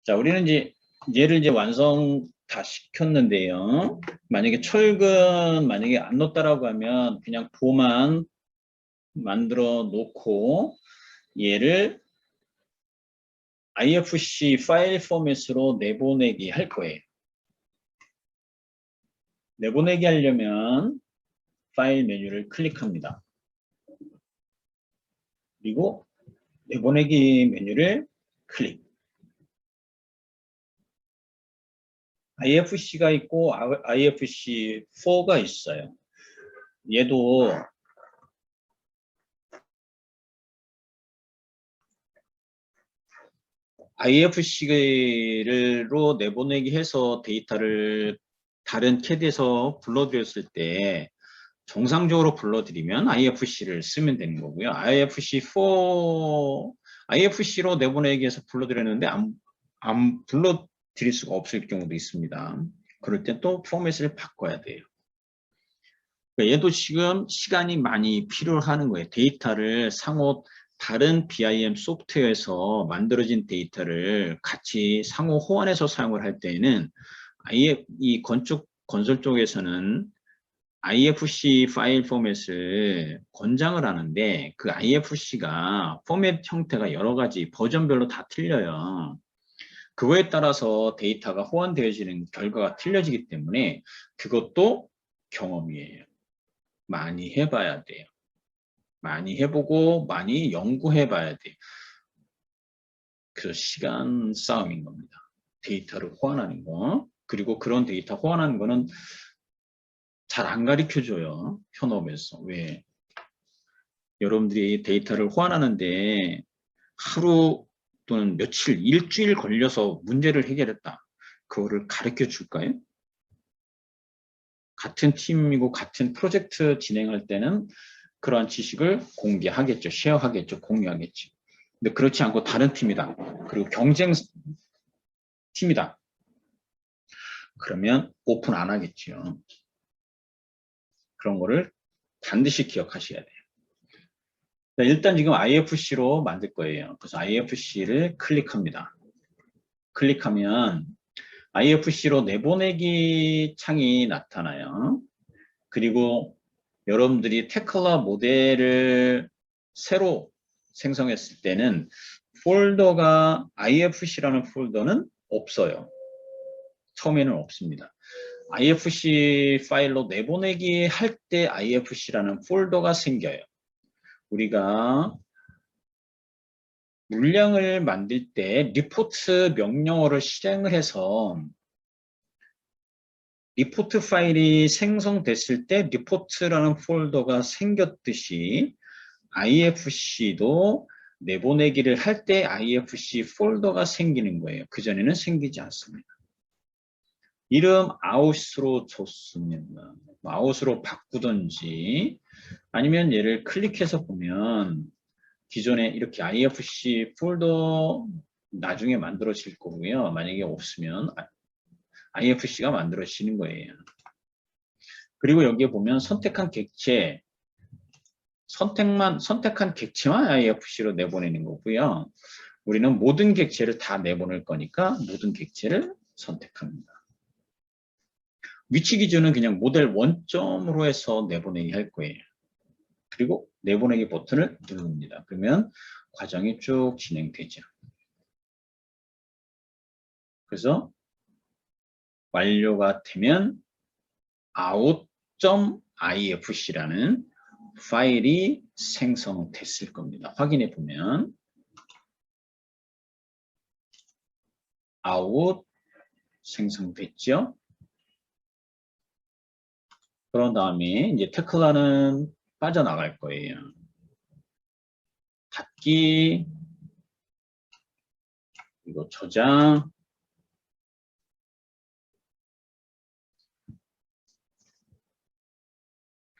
자, 우리는 이제 얘를 이제 완성 다 시켰는데요. 만약에 철근 만약에 안 넣었다라고 하면 그냥 보만 만들어 놓고 얘를 IFC 파일 포맷으로 내보내기 할 거예요. 내보내기 하려면 파일 메뉴를 클릭합니다. 그리고 내보내기 메뉴를 클릭. IFC가 있고 IFC4가 있어요. 얘도 IFC로 내보내기 해서 데이터를 다른 CAD에서 불러드렸을 때 정상적으로 불러드리면 IFC를 쓰면 되는 거고요. IFC로 내보내기 해서 불러드렸는데 안 불러드릴 수가 없을 경우도 있습니다. 그럴 땐 또 포맷을 바꿔야 돼요. 얘도 지금 시간이 많이 필요하는 거예요. 데이터를 상호 다른 BIM 소프트웨어에서 만들어진 데이터를 같이 상호 호환해서 사용을 할 때에는 이 건설 쪽에서는 IFC 파일 포맷을 권장을 하는데 그 IFC가 포맷 형태가 여러 가지 버전별로 다 틀려요. 그거에 따라서 데이터가 호환되어지는 결과가 틀려지기 때문에 그것도 경험이에요. 많이 해봐야 돼요. 많이 해보고 많이 연구해봐야 돼요. 그래서 시간 싸움인 겁니다. 데이터를 호환하는 거. 그리고 그런 데이터 호환하는 거는 잘 안 가르쳐줘요. 현업에서. 왜? 여러분들이 데이터를 호환하는데 하루 또는 며칠, 일주일 걸려서 문제를 해결했다. 그거를 가르쳐 줄까요? 같은 팀이고 같은 프로젝트 진행할 때는 그러한 지식을 공개하겠죠. 쉐어하겠죠. 공유하겠죠. 근데 그렇지 않고 다른 팀이다. 그리고 경쟁 팀이다. 그러면 오픈 안 하겠죠. 그런 거를 반드시 기억하셔야 돼요. 일단 지금 IFC로 만들 거예요. 그래서 IFC를 클릭합니다. 클릭하면 IFC로 내보내기 창이 나타나요. 그리고 여러분들이 테클라 모델을 새로 생성했을 때는 폴더가 IFC라는 폴더는 없어요. 처음에는 없습니다. IFC 파일로 내보내기 할 때 IFC라는 폴더가 생겨요. 우리가 물량을 만들 때 리포트 명령어를 실행을 해서 리포트 파일이 생성됐을 때 리포트라는 폴더가 생겼듯이 IFC도 내보내기를 할 때 IFC 폴더가 생기는 거예요. 그전에는 생기지 않습니다. 이름 아웃으로 줬습니다. 아웃으로 바꾸든지 아니면 얘를 클릭해서 보면 기존에 이렇게 IFC 폴더 나중에 만들어질 거고요. 만약에 없으면 IFC가 만들어지는 거예요. 그리고 여기에 보면 선택한 객체, 선택한 객체만 IFC로 내보내는 거고요. 우리는 모든 객체를 다 내보낼 거니까 모든 객체를 선택합니다. 위치 기준은 그냥 모델 원점으로 해서 내보내기 할 거예요. 그리고 내보내기 버튼을 누릅니다. 그러면 과정이 쭉 진행되죠. 그래서 완료가 되면 out.ifc라는 파일이 생성됐을 겁니다. 확인해 보면 out 생성됐죠. 그런 다음에 이제 테클라는 빠져나갈 거예요. 닫기, 이거 저장,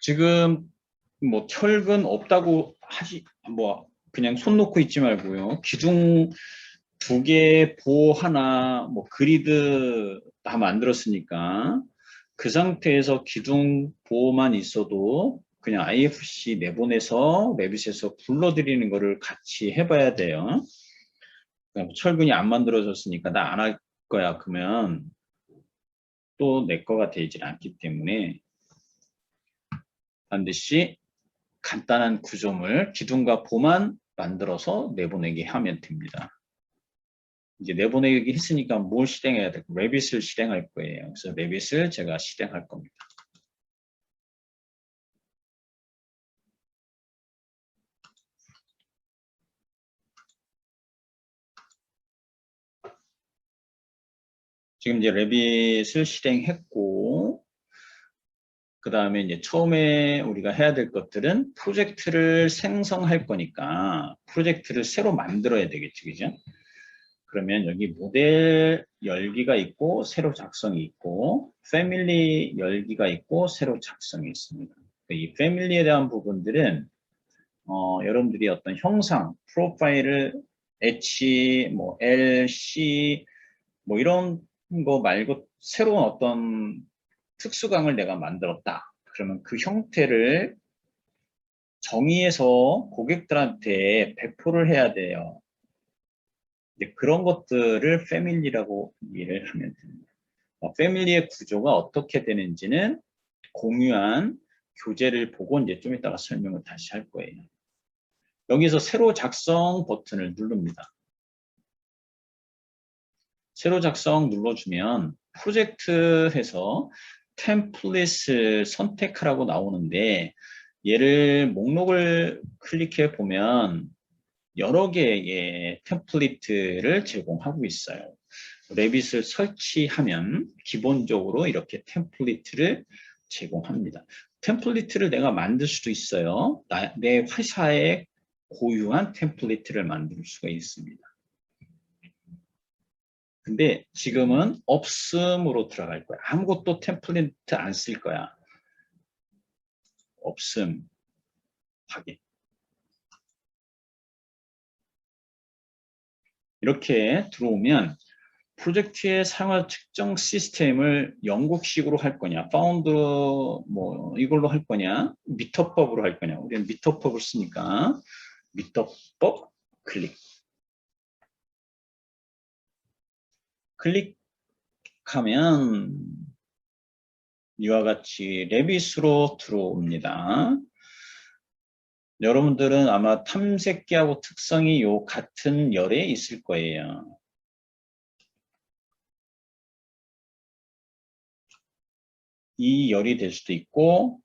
지금 뭐 철근 없다고 그냥 손 놓고 있지 말고요. 기둥 2개, 보호 하나, 뭐 그리드 다 만들었으니까 그 상태에서 기둥 보호만 있어도 그냥 IFC 내보내서 레빗에서 불러들이는 거를 같이 해봐야 돼요. 철근이 안 만들어졌으니까 나 안 할 거야. 그러면 또 내 거가 되질 않기 때문에 반드시 간단한 구조물, 기둥과 보만 만들어서 내보내게 하면 됩니다. 이제 내보내기 했으니까 뭘 실행해야 될까? 레빗을 실행할 거예요. 그래서 레빗을 제가 실행할 겁니다. 지금 이제 레빗을 실행했고, 그 다음에 이제 처음에 우리가 해야 될 것들은 프로젝트를 생성할 거니까 프로젝트를 새로 만들어야 되겠죠. 그죠? 그러면 여기 모델 열기가 있고 새로 작성이 있고 패밀리 열기가 있고 새로 작성이 있습니다. 이 패밀리에 대한 부분들은 여러분들이 어떤 형상, 프로파일을 H, 뭐 L, C 뭐 이런 거 말고 새로운 어떤 특수강을 내가 만들었다. 그러면 그 형태를 정의해서 고객들한테 배포를 해야 돼요. 이제 그런 것들을 패밀리라고 이해를 하면 됩니다. 패밀리의 구조가 어떻게 되는지는 공유한 교재를 보고 이제 좀 이따가 설명을 다시 할 거예요. 여기서 새로 작성 버튼을 누릅니다. 새로 작성 눌러주면 프로젝트에서 템플릿을 선택하라고 나오는데 얘를 목록을 클릭해 보면 여러 개의 템플릿을 제공하고 있어요. 레빗을 설치하면 기본적으로 이렇게 템플릿을 제공합니다. 템플릿을 내가 만들 수도 있어요. 내 회사에 고유한 템플릿을 만들 수가 있습니다. 근데 지금은 없음으로 들어갈 거야. 아무것도 템플릿 안 쓸 거야. 없음, 확인. 이렇게 들어오면 프로젝트에 사용할 특정 시스템을 영국식으로 할 거냐, 파운드 뭐 이걸로 할 거냐, 미터법으로 할 거냐. 우리는 미터법을 쓰니까 미터법 클릭. 클릭하면 이와 같이 레빗으로 들어옵니다. 여러분들은 아마 탐색기하고 특성이 요 같은 열에 있을 거예요. 이 열이 될 수도 있고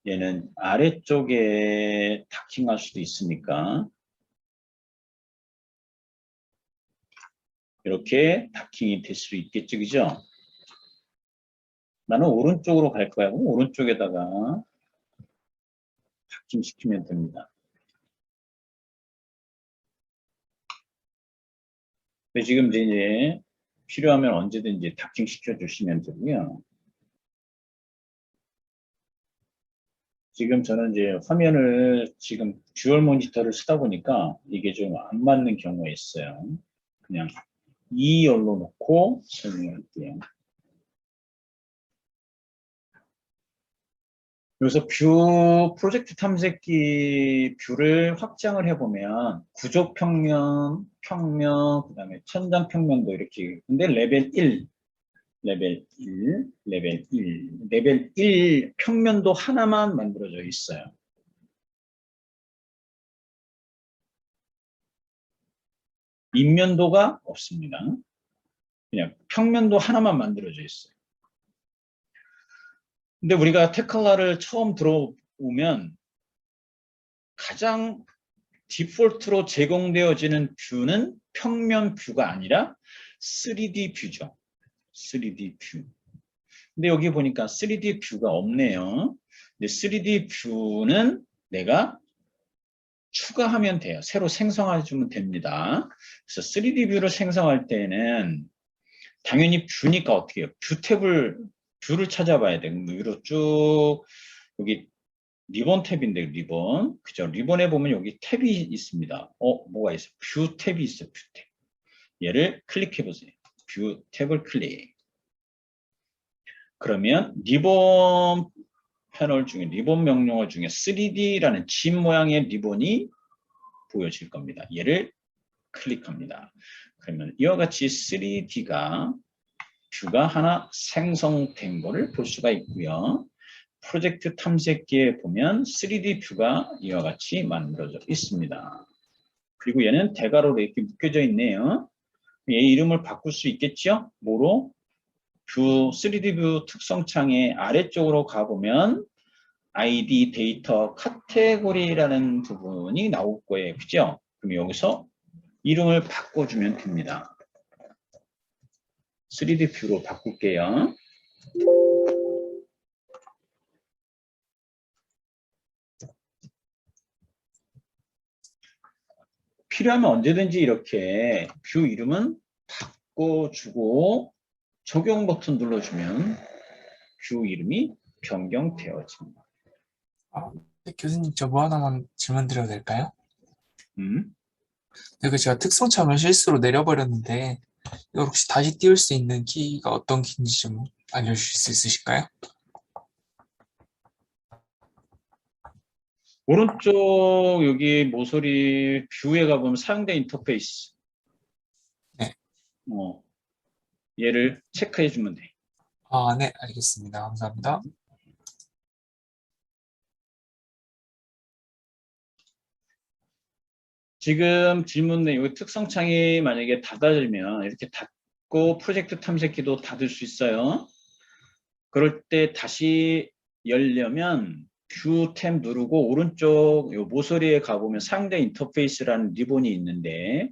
얘는 아래쪽에 다킹할 수도 있으니까 이렇게 다킹이 될 수도 있겠죠. 그죠? 나는 오른쪽으로 갈 거야. 오른쪽에다가 다킹시키면 됩니다. 근데 지금 이제 필요하면 언제든지 다킹시켜 주시면 되고요. 지금 저는 이제 화면을 지금 듀얼 모니터를 쓰다 보니까 이게 좀 안 맞는 경우가 있어요. 그냥 2열로 놓고 설명할게요. 여기서 뷰, 프로젝트 탐색기 뷰를 확장을 해보면 구조 평면, 그 다음에 천장 평면도 이렇게. 근데 레벨 1, 레벨 1, 레벨 1, 레벨 1 평면도 하나만 만들어져 있어요. 인면도가 없습니다. 그냥 평면도 하나만 만들어져 있어요. 근데 우리가 테클라를 처음 들어오면 가장 디폴트로 제공되어지는 뷰는 평면 뷰가 아니라 3D 뷰죠. 3D 뷰. 근데 여기 보니까 3D 뷰가 없네요. 근데 3D 뷰는 내가 추가하면 돼요. 새로 생성해 주면 됩니다. 그래서 3D 뷰를 생성할 때는 당연히 뷰니까 어떻게 해요? 뷰를 찾아봐야 돼요. 위로 쭉 여기 리본 탭인데 리본. 그죠? 리본에 보면 여기 탭이 있습니다. 뭐가 있어요? 뷰 탭이 있어요. 뷰 탭. 얘를 클릭해 보세요. 뷰 탭을 클릭. 그러면 리본 패널 중에 리본 명령어 중에 3D라는 집 모양의 리본이 보여질 겁니다. 얘를 클릭합니다. 그러면 이와 같이 3D가 뷰가 하나 생성된 것을 볼 수가 있고요. 프로젝트 탐색기에 보면 3D 뷰가 이와 같이 만들어져 있습니다. 그리고 얘는 대괄호로 이렇게 묶여져 있네요. 얘 이름을 바꿀 수 있겠죠? 뭐로? 뷰 3D 뷰 특성창의 아래쪽으로 가보면 ID 데이터 카테고리라는 부분이 나올 거예요. 그죠? 그럼 여기서 이름을 바꿔주면 됩니다. 3D 뷰로 바꿀게요. 필요하면 언제든지 이렇게 뷰 이름은 바꿔주고 적용 버튼 눌러주면 뷰 이름이 변경되어집니다. 네, 교수님, 저 뭐 하나만 질문 드려도 될까요? 음? 네, 제가 특성창을 실수로 내려버렸는데, 이거 혹시 다시 띄울 수 있는 키가 어떤 키인지 좀 알려주실 수 있으실까요? 오른쪽 여기 모서리 뷰에 가보면 사용자 인터페이스 네. 얘를 체크해 주면 돼. 네, 알겠습니다. 감사합니다. 지금 질문 내용 특성창이 만약에 닫아지면 이렇게 닫고 프로젝트 탐색기도 닫을 수 있어요. 그럴 때 다시 열려면 뷰 탭 누르고 오른쪽 요 모서리에 가보면 사용자 인터페이스라는 리본이 있는데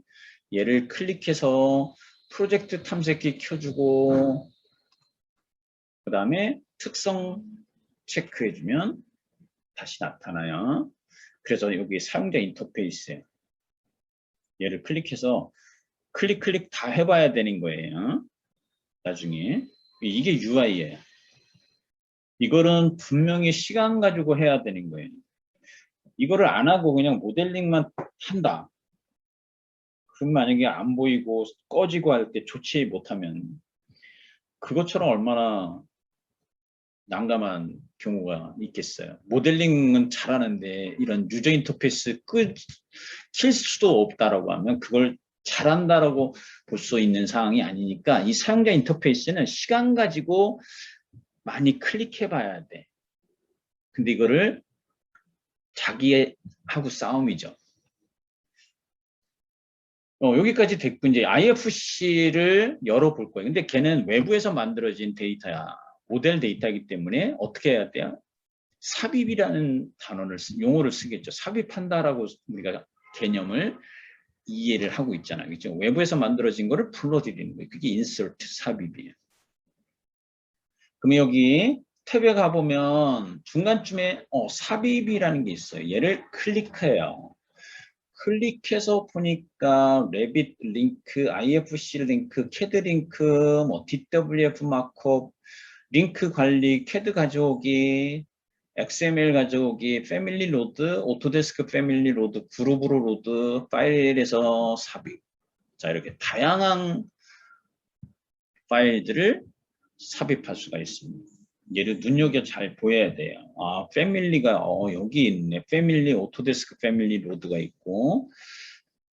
얘를 클릭해서 프로젝트 탐색기 켜주고 그 다음에 특성 체크해주면 다시 나타나요. 그래서 여기 사용자 인터페이스 얘를 클릭해서 클릭 다 해봐야 되는 거예요. 나중에 이게 UI예요. 이거는 분명히 시간 가지고 해야 되는 거예요. 이거를 안 하고 그냥 모델링만 한다. 그럼 만약에 안 보이고 꺼지고 할 때 조치 못하면 그것처럼 얼마나 난감한 경우가 있겠어요. 모델링은 잘하는데 이런 유저 인터페이스 킬 수도 없다라고 하면 그걸 잘한다라고 볼 수 있는 상황이 아니니까 이 사용자 인터페이스는 시간 가지고 많이 클릭해 봐야 돼. 근데 이거를 자기하고 싸움이죠. 여기까지 됐고 이제 IFC를 열어볼 거예요. 근데 걔는 외부에서 만들어진 데이터야. 모델 데이터이기 때문에 어떻게 해야 돼요? 삽입이라는 용어를 쓰겠죠. 삽입한다라고 우리가 개념을 이해를 하고 있잖아요. 그렇죠? 외부에서 만들어진 거를 불러들이는 거예요. 그게 insert 삽입이에요. 그럼 여기 탭에 가보면 중간쯤에 삽입이라는 게 있어요. 얘를 클릭해요. 클릭해서 보니까 레빗 링크, IFC 링크, 캐드 링크, 뭐 DWF 마크업, 링크 관리, 캐드 가져오기, XML 가져오기, 패밀리 로드, 오토데스크 패밀리 로드, 그룹으로 로드, 파일에서 삽입. 자, 이렇게 다양한 파일들을 삽입할 수가 있습니다. 얘를 눈여겨 잘 보여야 돼요. 패밀리가 여기 있네. 패밀리, 오토데스크 패밀리 로드가 있고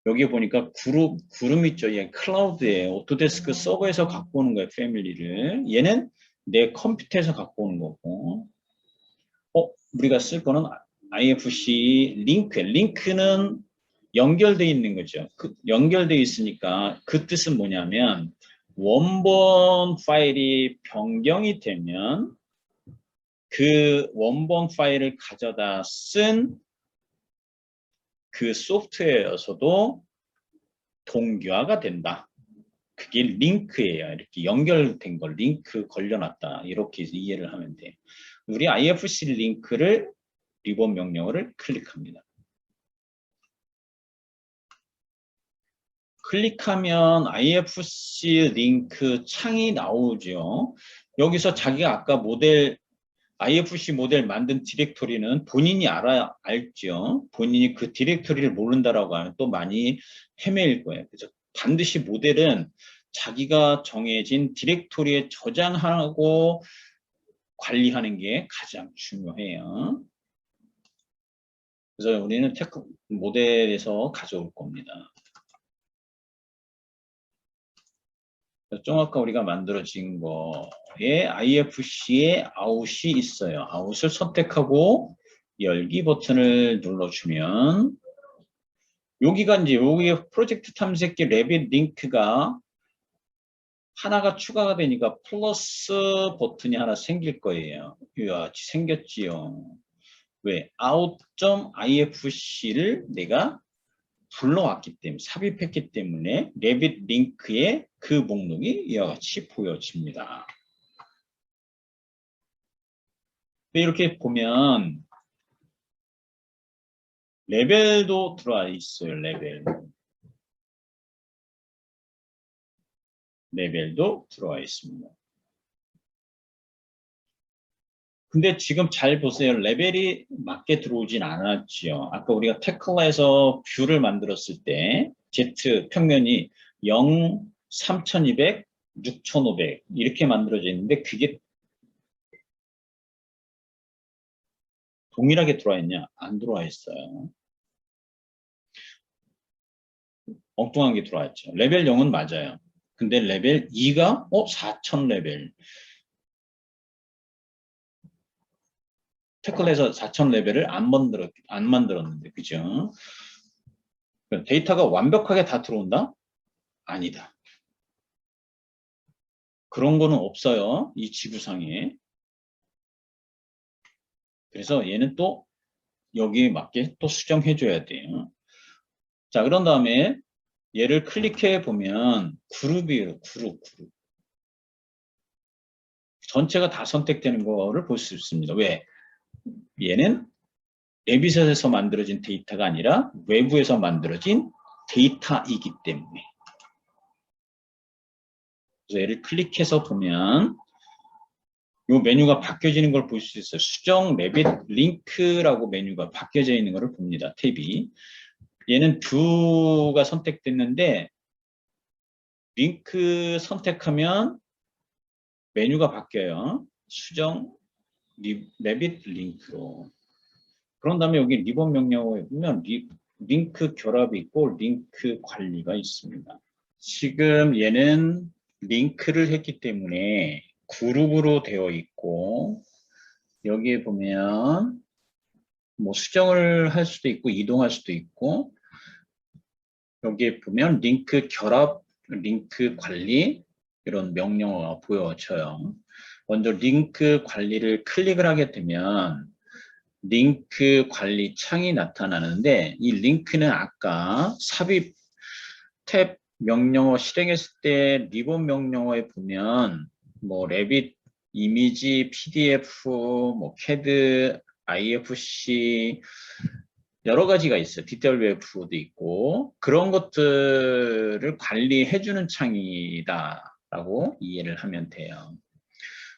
여기 보니까 그룹 있죠. 얘 클라우드에 오토데스크 서버에서 갖고 오는 거예요. 패밀리를. 얘는 내 컴퓨터에서 갖고 오는 거고 우리가 쓸 거는 IFC 링크는 연결되어 있는 거죠. 연결되어 있으니까 그 뜻은 뭐냐면 원본 파일이 변경이 되면 그 원본 파일을 가져다 쓴 그 소프트웨어에서도 동기화가 된다. 그게 링크예요. 이렇게 연결된 걸 링크 걸려놨다. 이렇게 이해를 하면 돼. 우리 IFC 링크를 리본 명령어를 클릭합니다. 클릭하면 IFC 링크 창이 나오죠. 여기서 자기가 아까 IFC 모델 만든 디렉토리는 본인이 알죠. 본인이 그 디렉토리를 모른다라고 하면 또 많이 헤매일 거예요. 그래서 반드시 모델은 자기가 정해진 디렉토리에 저장하고 관리하는 게 가장 중요해요. 그래서 우리는 테크 모델에서 가져올 겁니다. 좀 아까 우리가 만들어진 거에 IFC에 아웃이 있어요. 아웃을 선택하고 열기 버튼을 눌러주면 여기가 이제 여기 프로젝트 탐색기 레빗 링크가 하나가 추가가 되니까 플러스 버튼이 하나 생길 거예요. 이와 같이 생겼지요. 왜? out.ifc를 내가 불러왔기 때문에, 삽입했기 때문에 레빗 링크에 그 목록이 이와 같이 보여집니다. 이렇게 보면 레벨도 들어와 있어요. 레벨도 들어와 있습니다. 근데 지금 잘 보세요. 레벨이 맞게 들어오진 않았지요. 아까 우리가 테클라에서 뷰를 만들었을 때 Z 평면이 0, 3200, 6500 이렇게 만들어져 있는데 그게 동일하게 들어와 있냐? 안 들어와 있어요. 엉뚱한 게 들어와 있죠. 레벨 0은 맞아요. 근데 레벨 2가 4000 레벨. 태클에서 4000 레벨을 안 만들었는데, 그죠? 데이터가 완벽하게 다 들어온다? 아니다. 그런 거는 없어요. 이 지구상에. 그래서 얘는 또 여기에 맞게 또 수정해줘야 돼요. 자, 그런 다음에 얘를 클릭해 보면 그룹이에요. 그룹. 전체가 다 선택되는 거를 볼 수 있습니다. 왜? 얘는 레빗에서 만들어진 데이터가 아니라 외부에서 만들어진 데이터이기 때문에. 그래서 얘를 클릭해서 보면 이 메뉴가 바뀌어지는 걸 볼 수 있어요. 수정 레빗 링크라고 메뉴가 바뀌어져 있는 것을 봅니다. 탭이. 얘는 뷰가 선택됐는데 링크 선택하면 메뉴가 바뀌어요. 수정 레빗 링크로. 그런 다음에 여기 리본 명령어에 보면 링크 결합이 있고 링크 관리가 있습니다. 지금 얘는 링크를 했기 때문에 그룹으로 되어 있고 여기에 보면 뭐 수정을 할 수도 있고 이동할 수도 있고 여기에 보면 링크 결합, 링크 관리 이런 명령어가 보여져요. 먼저 링크 관리를 클릭을 하게 되면 링크 관리 창이 나타나는데 이 링크는 아까 삽입 탭 명령어 실행했을 때 리본 명령어에 보면 뭐 레빗 이미지 PDF 뭐 CAD IFC 여러 가지가 있어요. 디테일 웹프도 있고 그런 것들을 관리해주는 창이다라고 이해를 하면 돼요.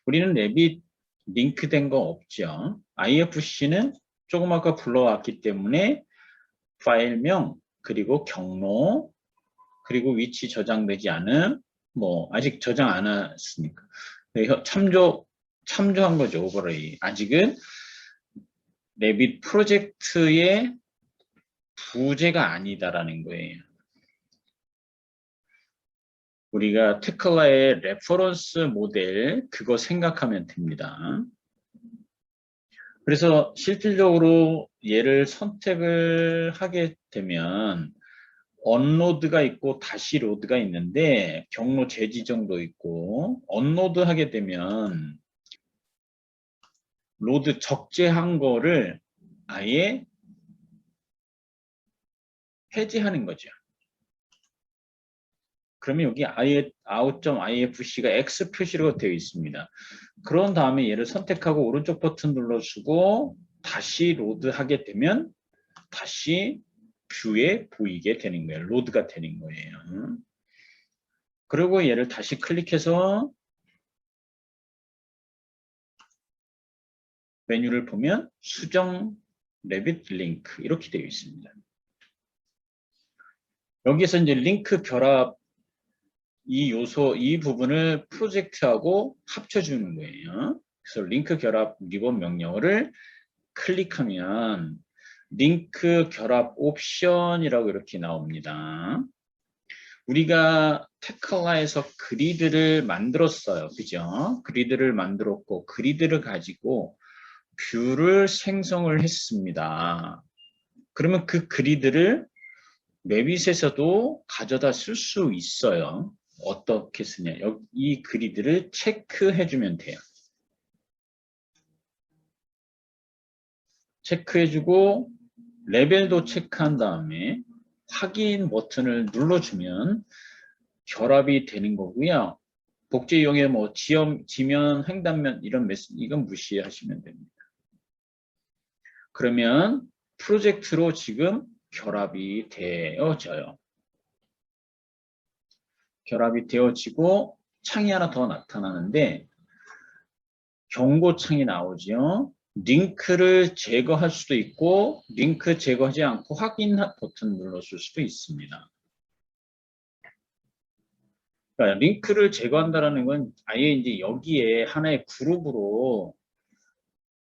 우리는 레빗 링크된 거 없죠. IFC는 조금 아까 불러왔기 때문에 파일명 그리고 경로 그리고 위치 저장되지 않은 뭐 아직 저장 안 했으니까 참조한 거죠. 오버레이 아직은 레빗 프로젝트의 부재가 아니다라는 거예요. 우리가 테클라의 레퍼런스 모델 그거 생각하면 됩니다. 그래서 실질적으로 얘를 선택을 하게 되면 언로드가 있고 다시 로드가 있는데 경로 재지정도 있고 언로드 하게 되면 로드 적재한 거를 아예 해제하는 거죠. 그러면 여기 out.ifc가 X 표시로 되어 있습니다. 그런 다음에 얘를 선택하고 오른쪽 버튼 눌러주고 다시 로드하게 되면 다시 뷰에 보이게 되는 거예요. 로드가 되는 거예요. 그리고 얘를 다시 클릭해서 메뉴를 보면 수정 레빗 링크 이렇게 되어 있습니다. 여기서 이제 링크 결합 이 요소, 이 부분을 프로젝트하고 합쳐주는 거예요. 그래서 링크 결합 리본 명령어를 클릭하면 링크 결합 옵션이라고 이렇게 나옵니다. 우리가 테클라에서 그리드를 만들었어요. 그죠? 그리드를 만들었고 그리드를 가지고 뷰를 생성을 했습니다. 그러면 그 그리드를 레빗에서도 가져다 쓸 수 있어요. 어떻게 쓰냐? 이 그리드를 체크해주면 돼요. 체크해주고 레벨도 체크한 다음에 확인 버튼을 눌러주면 결합이 되는 거고요. 복제 이용에 뭐 지면, 횡단면 이런 메시지 이건 무시하시면 됩니다. 그러면 프로젝트로 지금 결합이 되어져요. 결합이 되어지고 창이 하나 더 나타나는데 경고창이 나오죠. 링크를 제거할 수도 있고 링크 제거하지 않고 확인 버튼 눌렀을 수도 있습니다. 그러니까 링크를 제거한다는 건 아예 이제 여기에 하나의 그룹으로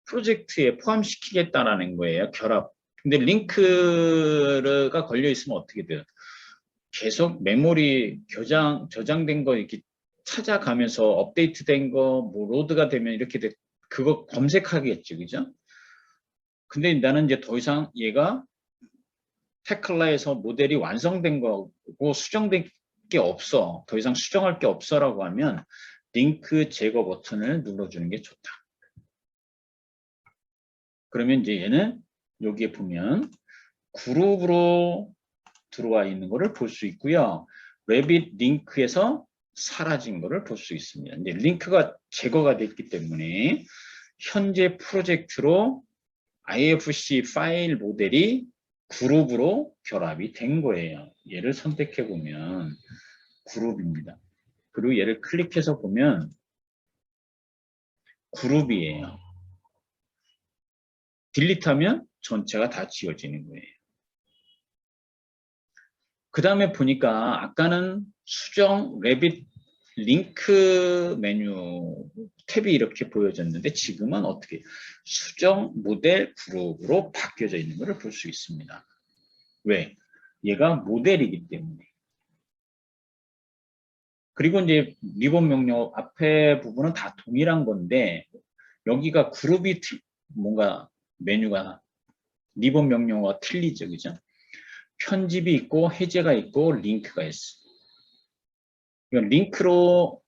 프로젝트에 포함시키겠다라는 거예요. 결합. 근데 링크가 걸려 있으면 어떻게 돼요? 계속 메모리 저장된 거 이렇게 찾아가면서 업데이트된 거, 뭐 로드가 되면 이렇게 그거 검색하겠죠, 그죠? 근데 나는 이제 더 이상 얘가 테클라에서 모델이 완성된 거고 수정된 게 없어. 더 이상 수정할 게 없어라고 하면 링크 제거 버튼을 눌러주는 게 좋다. 그러면 이제 얘는 여기에 보면 그룹으로 들어와 있는 거를 볼 수 있고요. 레빗 링크에서 사라진 거를 볼 수 있습니다. 이제 링크가 제거가 됐기 때문에 현재 프로젝트로 IFC 파일 모델이 그룹으로 결합이 된 거예요. 얘를 선택해 보면 그룹입니다. 그리고 얘를 클릭해서 보면 그룹이에요. 딜리트하면 전체가 다 지워지는 거예요. 그 다음에 보니까 아까는 수정 레빗 링크 메뉴 탭이 이렇게 보여졌는데 지금은 어떻게 수정 모델 그룹으로 바뀌어져 있는 것을 볼 수 있습니다. 왜? 얘가 모델이기 때문에. 그리고 이제 리본 명령 앞에 부분은 다 동일한 건데 여기가 그룹이 뭔가 메뉴가 리본 명령어가 틀리죠. 그죠? 편집이 있고 해제가 있고 링크가 있어. 이건 링크로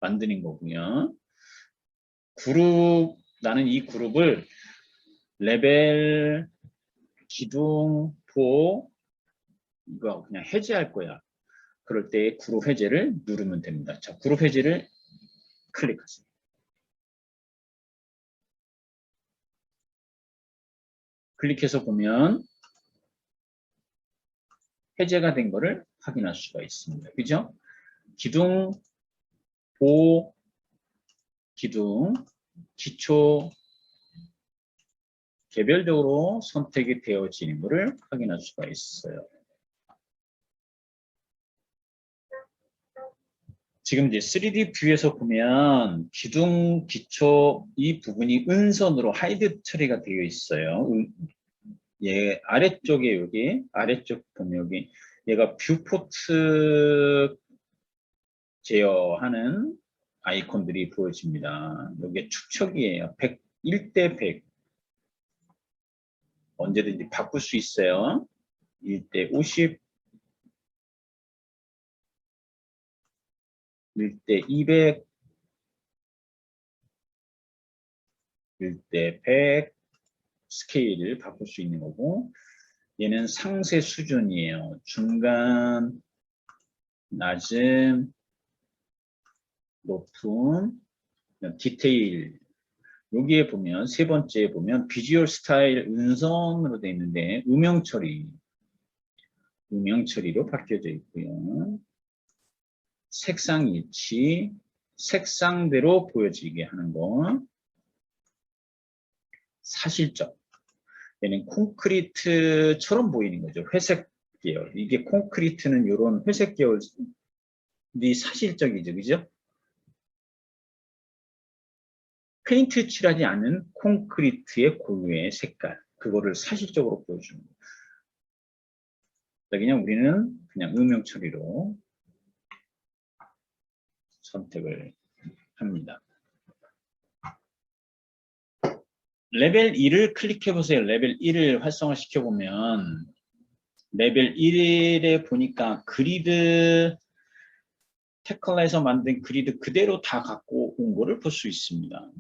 만드는 거고요. 나는 이 그룹을 레벨, 기둥, 보 이거 그냥 해제할 거야. 그럴 때 그룹 해제를 누르면 됩니다. 자, 그룹 해제를 클릭하세요. 클릭해서 보면 해제가 된 거를 확인할 수가 있습니다. 그죠? 기둥, 보, 기둥, 기초 개별적으로 선택이 되어지는 것을 확인할 수가 있어요. 지금 이제 3D 뷰에서 보면 기둥, 기초 이 부분이 은선으로 하이드 처리가 되어 있어요. 얘 아래쪽에 여기 아래쪽 보면 여기 얘가 뷰포트 제어하는 아이콘들이 보여집니다. 이게 축척이에요. 1대 100 언제든지 바꿀 수 있어요. 1대 50 1대 200 1대 100 스케일을 바꿀 수 있는 거고 얘는 상세 수준이에요. 중간, 낮음, 높음, 디테일 여기에 보면 세 번째에 보면 비주얼 스타일 은선으로 되어 있는데 음영 처리로 바뀌어져 있고요. 색상 일치, 색상대로 보여지게 하는 거. 사실적. 얘는 콘크리트처럼 보이는 거죠. 회색 계열. 이게 콘크리트는 이런 회색 계열이 사실적이죠. 그죠? 페인트 칠하지 않은 콘크리트의 고유의 색깔. 그거를 사실적으로 보여주는 거예요. 그냥 우리는 그냥 음영 처리로 선택을 합니다. 레벨 1을 클릭해 보세요. 레벨 1을 활성화 시켜보면 레벨 1에 보니까 그리드 테클라에서 만든 그리드 그대로 다 갖고 온 거를 볼 수 있습니다.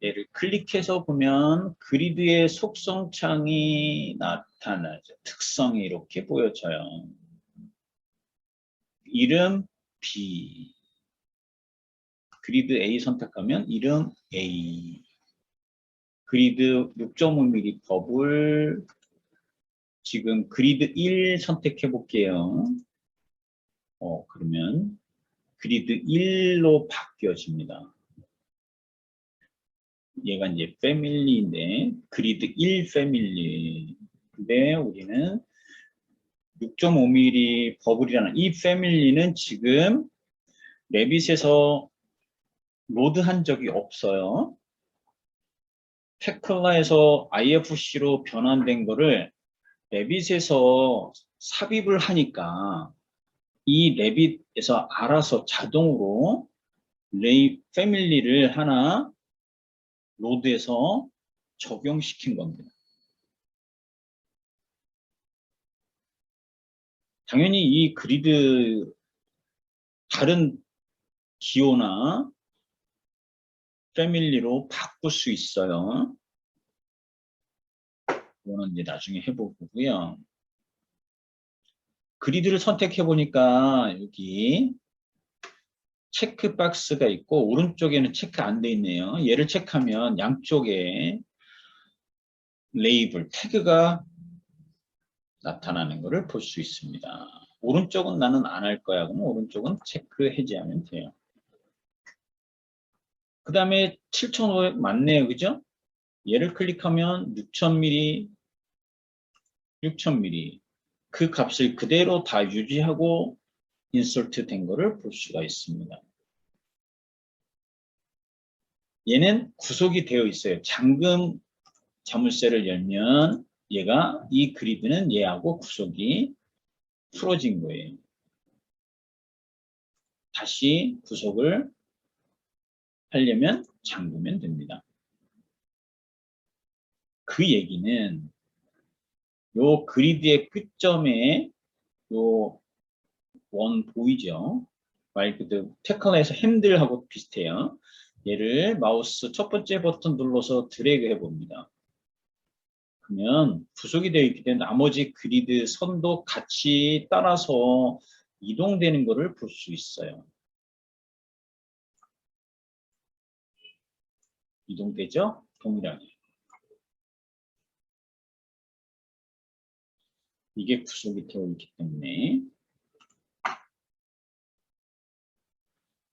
얘를 클릭해서 보면 그리드의 속성 창이 나타나죠. 특성이 이렇게 보여져요. 이름 B, 그리드 A 선택하면 이름 A, 그리드 6.5mm 버블, 지금 그리드 1 선택해 볼게요. 그러면 그리드 1로 바뀌어집니다. 얘가 이제 패밀리인데 그리드 1 패밀리. 근데 우리는 6.5mm 버블이라는 이 패밀리는 지금 레빗에서 로드한 적이 없어요. 테클라에서 IFC로 변환된 거를 레빗에서 삽입을 하니까 이 레빗에서 알아서 자동으로 레이 패밀리를 하나 로드에서 적용시킨 겁니다. 당연히 이 그리드 다른 기호나 패밀리로 바꿀 수 있어요. 이거는 이제 나중에 해보고요. 그리드를 선택해 보니까 여기 체크 박스가 있고 오른쪽에는 체크 안 돼 있네요. 얘를 체크하면 양쪽에 레이블, 태그가 나타나는 것을 볼 수 있습니다. 오른쪽은 나는 안 할 거야. 그럼 오른쪽은 체크 해제하면 돼요. 그 다음에 7500 맞네요. 그죠? 얘를 클릭하면 6000mm, 6000mm 그 값을 그대로 다 유지하고 인서트 된 거를 볼 수가 있습니다. 얘는 구속이 되어 있어요. 잠금 자물쇠를 열면 얘가 이 그리드는 얘하고 구속이 풀어진 거예요. 다시 구속을 하려면 잠그면 됩니다. 그 얘기는 요 그리드의 끝점에 요 원 보이죠? 말 그대로 테클라에서 핸들하고 비슷해요. 얘를 마우스 첫 번째 버튼 눌러서 드래그 해봅니다. 그러면 부속이 되어 있기 때문에 나머지 그리드 선도 같이 따라서 이동되는 것을 볼 수 있어요. 이동되죠? 동일하게. 이게 구속이 되어 있기 때문에.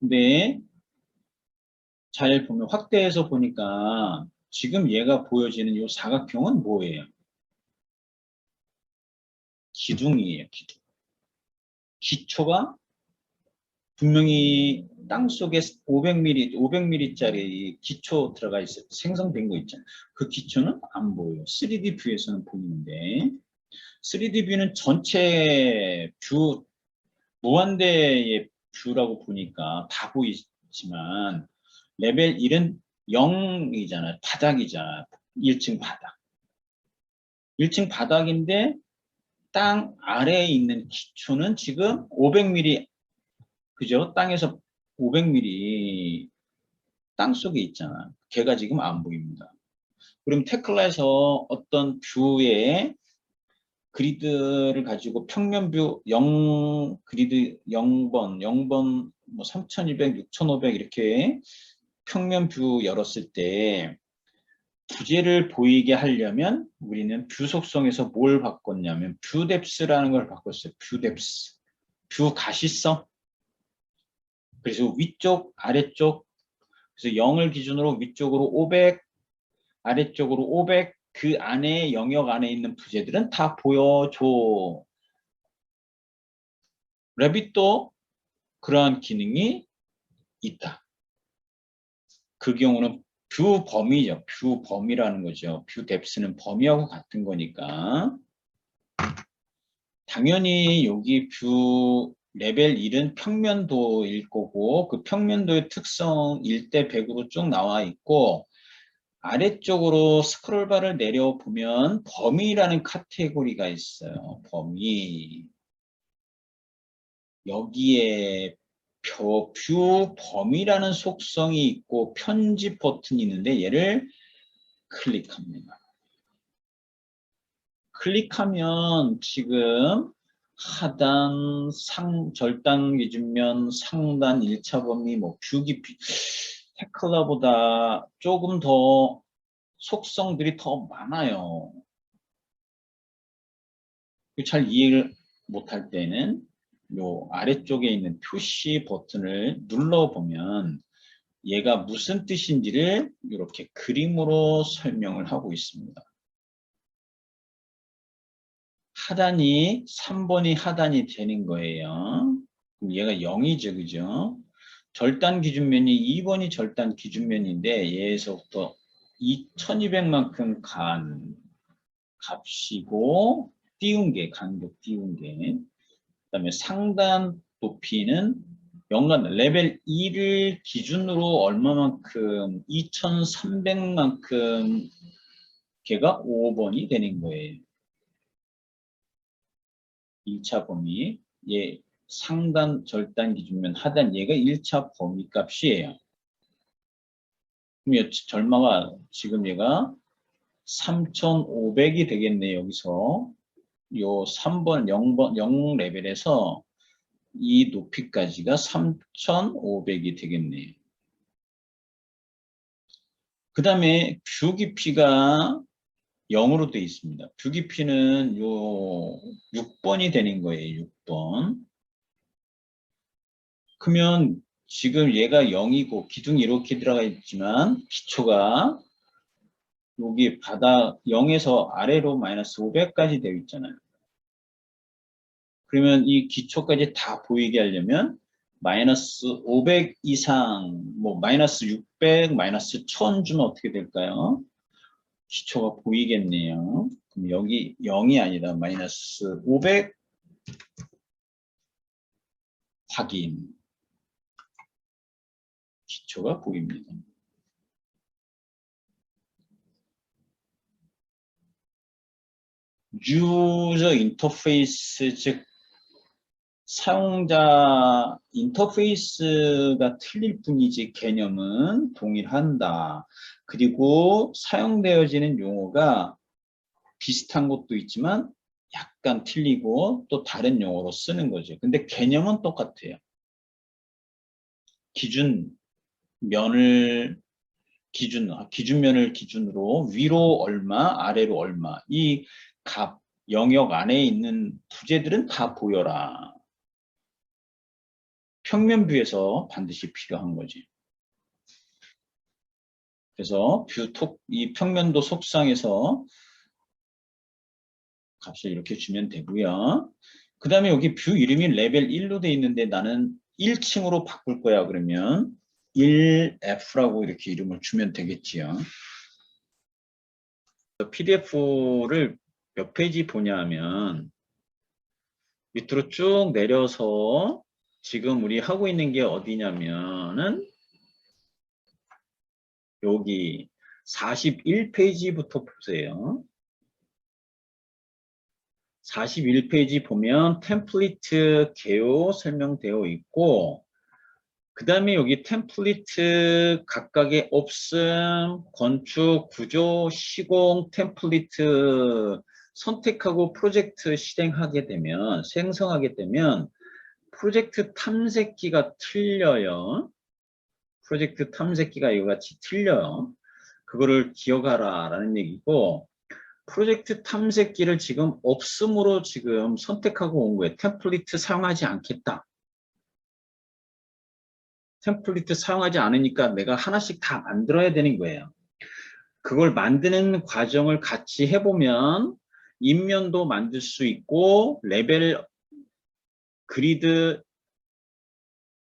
근데 잘 보면 확대해서 보니까 지금 얘가 보여지는 이 사각형은 뭐예요? 기둥이에요. 기둥. 기초가 분명히 땅속에 500mm짜리 기초 들어가 있어요. 생성된 거 있잖아요. 그 기초는 안 보여요. 3D 뷰에서는 보이는데 3D 뷰는 전체 뷰, 무한대의 뷰라고 보니까 다 보이지만 레벨 1은 0이잖아요. 바닥이잖아요. 1층 바닥. 1층 바닥인데 땅 아래에 있는 기초는 지금 500mm, 그죠? 땅에서 500mm 땅 속에 있잖아. 걔가 지금 안 보입니다. 그럼 테클라에서 어떤 뷰에 그리드를 가지고 평면뷰 0, 그리드 0번, 0번, 뭐 3200, 6500 이렇게 평면뷰 열었을 때 부재를 보이게 하려면 우리는 뷰 속성에서 뭘 바꿨냐면 뷰 뎁스라는 걸 바꿨어요. 뷰 뎁스. 뷰 가시성. 그래서 위쪽, 아래쪽, 그래서 0을 기준으로 위쪽으로 500, 아래쪽으로 500, 그 안에 영역 안에 있는 부재들은 다 보여줘. 레빗도 그러한 기능이 있다. 그 경우는 뷰 범위죠. 뷰 범위라는 거죠. 뷰 뎁스는 범위하고 같은 거니까. 당연히 여기 뷰 레벨 1은 평면도일 거고 그 평면도의 특성 1대 100으로 쭉 나와 있고 아래쪽으로 스크롤바를 내려보면 범위라는 카테고리가 있어요. 범위. 여기에 뷰 범위라는 속성이 있고 편집 버튼이 있는데 얘를 클릭합니다. 클릭하면 지금 하단, 절단 기준면, 상단, 1차 범위, 뷰 깊이, 테클라보다 조금 더 속성들이 더 많아요. 잘 이해를 못할 때는 요 아래쪽에 있는 표시 버튼을 눌러보면 얘가 무슨 뜻인지를 이렇게 그림으로 설명을 하고 있습니다. 하단이 3번이 하단이 되는 거예요. 그럼 얘가 0이죠. 그죠? 절단 기준면이 2번이 절단 기준면인데 얘에서부터 2200만큼 간 값이고 띄운 게 간격 띄운 게 그다음에 상단 높이는 연간 레벨 1을 기준으로 얼마만큼 2300만큼 걔가 5번이 되는 거예요. 1차 범위 얘 상단 절단 기준면 하단 얘가 1차 범위 값이에요. 그럼 절마가 지금 얘가 3500이 되겠네. 여기서 요 3번 0 레벨에서 이 높이까지가 3500이 되겠네요. 그 다음에 뷰 깊이가 0으로 되어 있습니다. 뷰 깊이는 요 6번이 되는 거예요. 6번. 그러면 지금 얘가 0이고 기둥이 이렇게 들어가 있지만 기초가 여기 바닥 0에서 아래로 마이너스 500까지 되어 있잖아요. 그러면 이 기초까지 다 보이게 하려면 마이너스 500 이상, 마이너스 600, 마이너스 1000 주면 어떻게 될까요? 기초가 보이겠네요. 그럼 여기 0이 아니라 마이너스 500 확인. 기초가 보입니다. 유저 인터페이스, 즉 사용자 인터페이스가 틀릴 뿐이지 개념은 동일한다. 그리고 사용되어지는 용어가 비슷한 것도 있지만 약간 틀리고 또 다른 용어로 쓰는 거죠. 근데 개념은 똑같아요. 기준면을 기준으로 위로 얼마, 아래로 얼마. 이 값, 영역 안에 있는 부재들은 다 보여라. 평면뷰에서 반드시 필요한 거지. 그래서 이 평면도 속성에서 값을 이렇게 주면 되고요. 그 다음에 여기 뷰 이름이 레벨 1로 돼 있는데 나는 1층으로 바꿀 거야. 그러면 1F라고 이렇게 이름을 주면 되겠지요. PDF를 몇 페이지 보냐 하면 밑으로 쭉 내려서 지금 우리 하고 있는 게 어디냐면은 여기 41페이지부터 보세요. 41페이지 보면 템플릿 개요 설명되어 있고 그 다음에 여기 템플릿 각각의 없음, 건축, 구조, 시공, 템플릿 선택하고 프로젝트 실행하게 되면 생성하게 되면 프로젝트 탐색기가 틀려요. 프로젝트 탐색기가 이와 같이 틀려요. 그거를 기억하라 라는 얘기고 프로젝트 탐색기를 지금 없음으로 지금 선택하고 온 거예요. 템플릿 사용하지 않겠다. 템플릿 사용하지 않으니까 내가 하나씩 다 만들어야 되는 거예요. 그걸 만드는 과정을 같이 해보면 인면도 만들 수 있고 레벨, 그리드,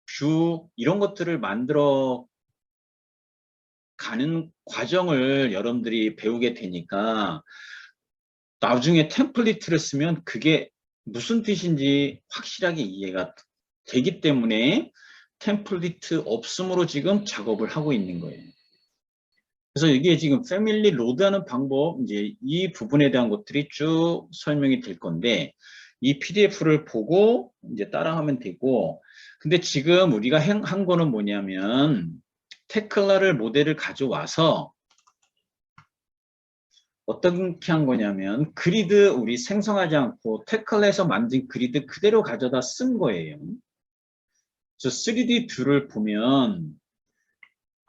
뷰 이런 것들을 만들어 가는 과정을 여러분들이 배우게 되니까 나중에 템플릿을 쓰면 그게 무슨 뜻인지 확실하게 이해가 되기 때문에 템플릿 없음으로 지금 작업을 하고 있는 거예요. 그래서 이게 지금 패밀리 로드하는 방법, 이제 이 부분에 대한 것들이 쭉 설명이 될 건데, 이 PDF를 보고 이제 따라하면 되고, 근데 지금 우리가 한 거는 뭐냐면, 테클라를 모델을 가져와서 어떻게 한 거냐면, 그리드 우리 생성하지 않고 테클라에서 만든 그리드 그대로 가져다 쓴 거예요. 그래서 3D 뷰를 보면,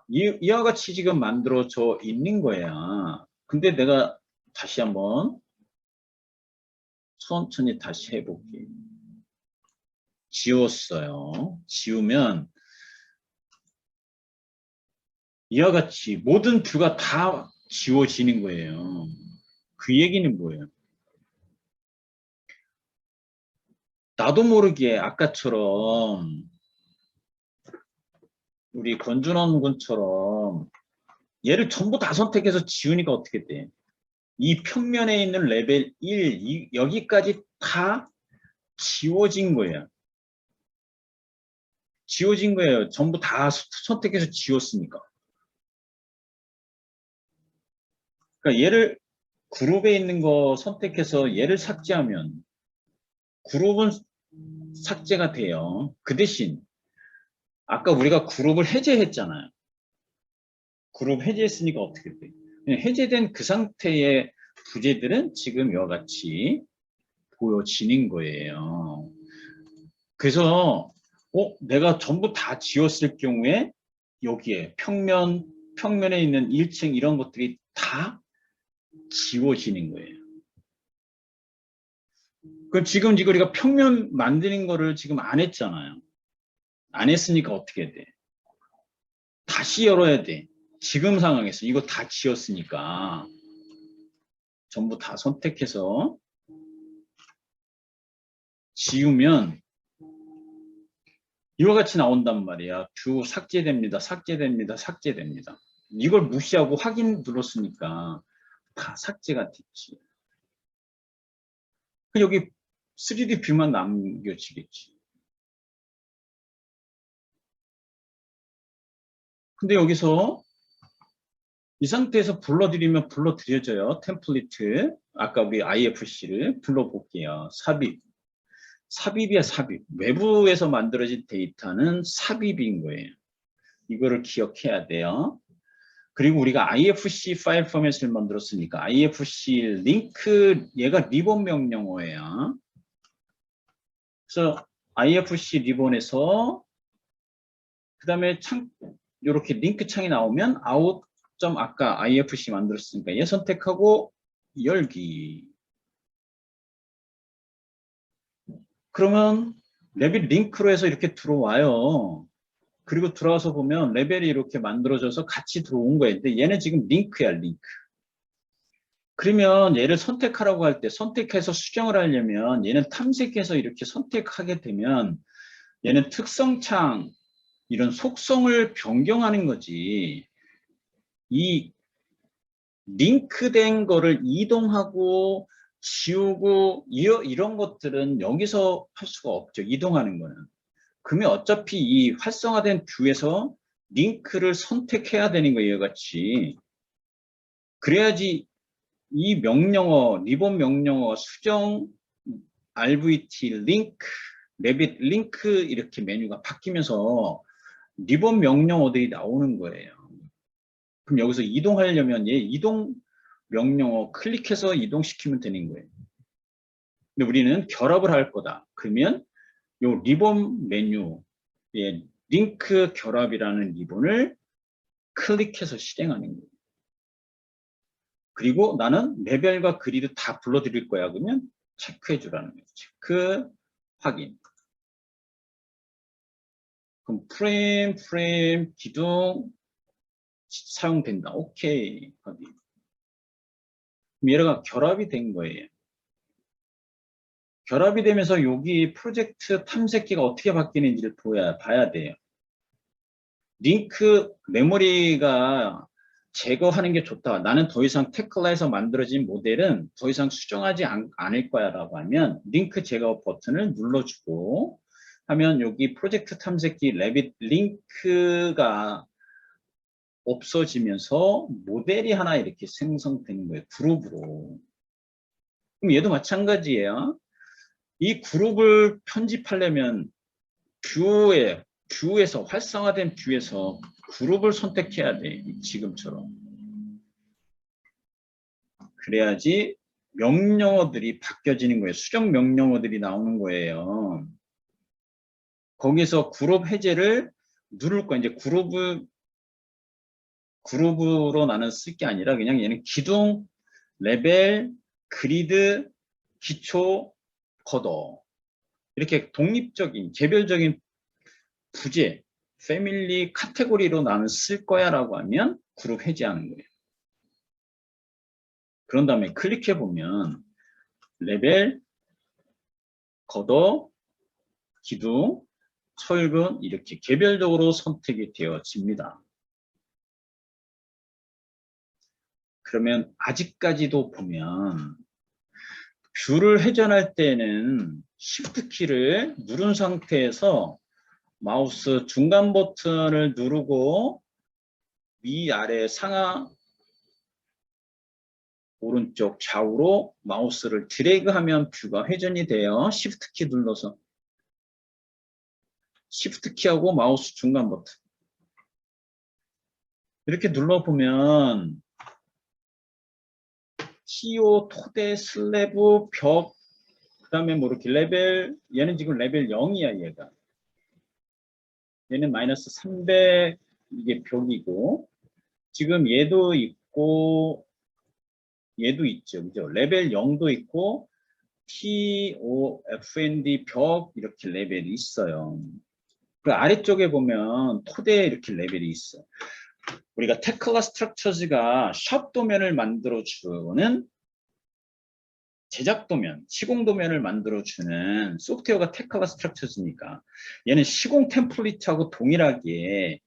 이와 같이 지금 만들어져 있는 거야. 근데 내가 다시 한번 천천히 다시 해볼게. 지웠어요. 지우면 이와 같이 모든 뷰가 다 지워지는 거예요. 그 얘기는 뭐예요? 나도 모르게 아까처럼 우리 권준원 군처럼 얘를 전부 다 선택해서 지우니까 어떻게 돼? 이 평면에 있는 레벨 1, 여기까지 다 지워진 거예요. 지워진 거예요. 전부 다 선택해서 지웠으니까. 그러니까 얘를 그룹에 있는 거 선택해서 얘를 삭제하면 그룹은 삭제가 돼요. 그 대신 아까 우리가 그룹을 해제했잖아요. 그룹 해제했으니까 어떻게 돼? 해제된 그 상태의 부재들은 지금 이와 같이 보여지는 거예요. 그래서 내가 전부 다 지웠을 경우에 여기에 평면에 있는 1층 이런 것들이 다 지워지는 거예요. 그럼 지금 우리가 평면 만드는 거를 지금 안 했잖아요. 안 했으니까 어떻게 돼? 다시 열어야 돼. 지금 상황에서 이거 다 지웠으니까 전부 다 선택해서 지우면 이와 같이 나온단 말이야. 뷰 삭제됩니다. 삭제됩니다. 삭제됩니다. 이걸 무시하고 확인 눌렀으니까 다 삭제가 됐지. 여기 3D 뷰만 남겨지겠지. 근데 여기서 이 상태에서 불러드리면 불러드려져요. 템플릿. 아까 우리 IFC를 불러볼게요. 삽입. 삽입이야, 삽입. 외부에서 만들어진 데이터는 삽입인 거예요. 이거를 기억해야 돼요. 그리고 우리가 IFC 파일 포맷을 만들었으니까 IFC 링크, 얘가 리본 명령어예요. 그래서 IFC 리본에서 그 다음에 이렇게 링크 창이 나오면 아웃 점 아까 IFC 만들었으니까 얘 선택하고 열기. 그러면 레벨 링크로 해서 이렇게 들어와요. 그리고 들어와서 보면 레벨이 이렇게 만들어져서 같이 들어온 거예요. 근데 얘는 지금 링크야, 링크. 그러면 얘를 선택하라고 할 때 선택해서 수정을 하려면 얘는 탐색해서 이렇게 선택하게 되면 얘는 특성창 이런 속성을 변경하는 거지. 이 링크된 거를 이동하고 지우고 이런 것들은 여기서 할 수가 없죠. 이동하는 거는. 그러면 어차피 이 활성화된 뷰에서 링크를 선택해야 되는 거예요. 같이. 그래야지 이 명령어, 리본 명령어, 수정, RVT, 링크, 레빗, 링크 이렇게 메뉴가 바뀌면서 리본 명령어들이 나오는 거예요. 그럼 여기서 이동하려면 얘 이동 명령어 클릭해서 이동시키면 되는 거예요. 근데 우리는 결합을 할 거다. 그러면 요 리본 메뉴에 링크 결합이라는 리본을 클릭해서 실행하는 거예요. 그리고 나는 레벨과 그리드 다 불러드릴 거야. 그러면 체크해 주라는 거예요. 체크, 확인. 그럼 프레임, 기둥 사용된다. 오케이. 확인. 그럼 얘가 결합이 된 거예요. 결합이 되면서 여기 프로젝트 탐색기가 어떻게 바뀌는지를 봐야 돼요. 링크 메모리가 제거하는 게 좋다. 나는 더 이상 테클라에서 만들어진 모델은 더 이상 수정하지 않을 거야 라고 하면 링크 제거 버튼을 눌러주고 하면 여기 프로젝트 탐색기 레빗 링크가 없어지면서 모델이 하나 이렇게 생성되는 거예요. 그룹으로. 그럼 얘도 마찬가지예요. 이 그룹을 편집하려면 뷰에서 활성화된 뷰에서 그룹을 선택해야 돼. 지금처럼. 그래야지 명령어들이 바뀌어지는 거예요. 수정 명령어들이 나오는 거예요. 거기서 그룹 해제를 누를 거야. 이제 그룹으로 나는 쓸 게 아니라 그냥 얘는 기둥, 레벨, 그리드, 기초, 걷어. 이렇게 독립적인, 개별적인 부재, 패밀리 카테고리로 나는 쓸 거야 라고 하면 그룹 해제하는 거예요. 그런 다음에 클릭해 보면 레벨, 걷어, 기둥, 철근 이렇게 개별적으로 선택이 되어집니다. 그러면 아직까지도 보면 뷰를 회전할 때는 Shift 키를 누른 상태에서 마우스 중간 버튼을 누르고 위아래 상하 오른쪽 좌우로 마우스를 드래그하면 뷰가 회전이 돼요. Shift 키 눌러서 Shift 키하고 마우스 중간 버튼 이렇게 눌러보면 TO, 토대, 슬래브, 벽, 그 다음에 뭐 이렇게 레벨, 얘는 지금 레벨 0이야, 얘가. 얘는 마이너스 300, 이게 벽이고, 지금 얘도 있고, 얘도 있죠. 그죠? 레벨 0도 있고, TO, FND, 벽, 이렇게 레벨이 있어요. 그 아래쪽에 보면 토대 이렇게 레벨이 있어요. 우리가 테클라 스트럭처즈가 샵 도면을 만들어주는 제작 도면, 시공 도면을 만들어주는 소프트웨어가 테클라 스트럭처즈니까 얘는 시공 템플릿하고 동일하게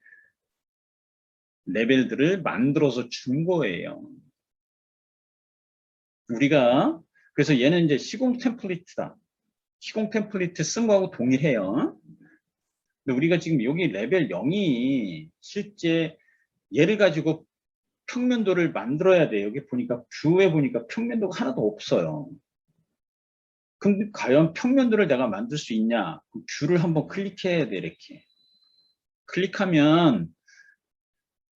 레벨들을 만들어서 준 거예요. 우리가 그래서 얘는 이제 시공 템플릿이다. 시공 템플릿 쓴 거하고 동일해요. 근데 우리가 지금 여기 레벨 0이 실제 얘를 가지고 평면도를 만들어야 돼. 여기 보니까 뷰에 보니까 평면도가 하나도 없어요. 근데 과연 평면도를 내가 만들 수 있냐? 뷰를 한번 클릭해야 돼. 이렇게 클릭하면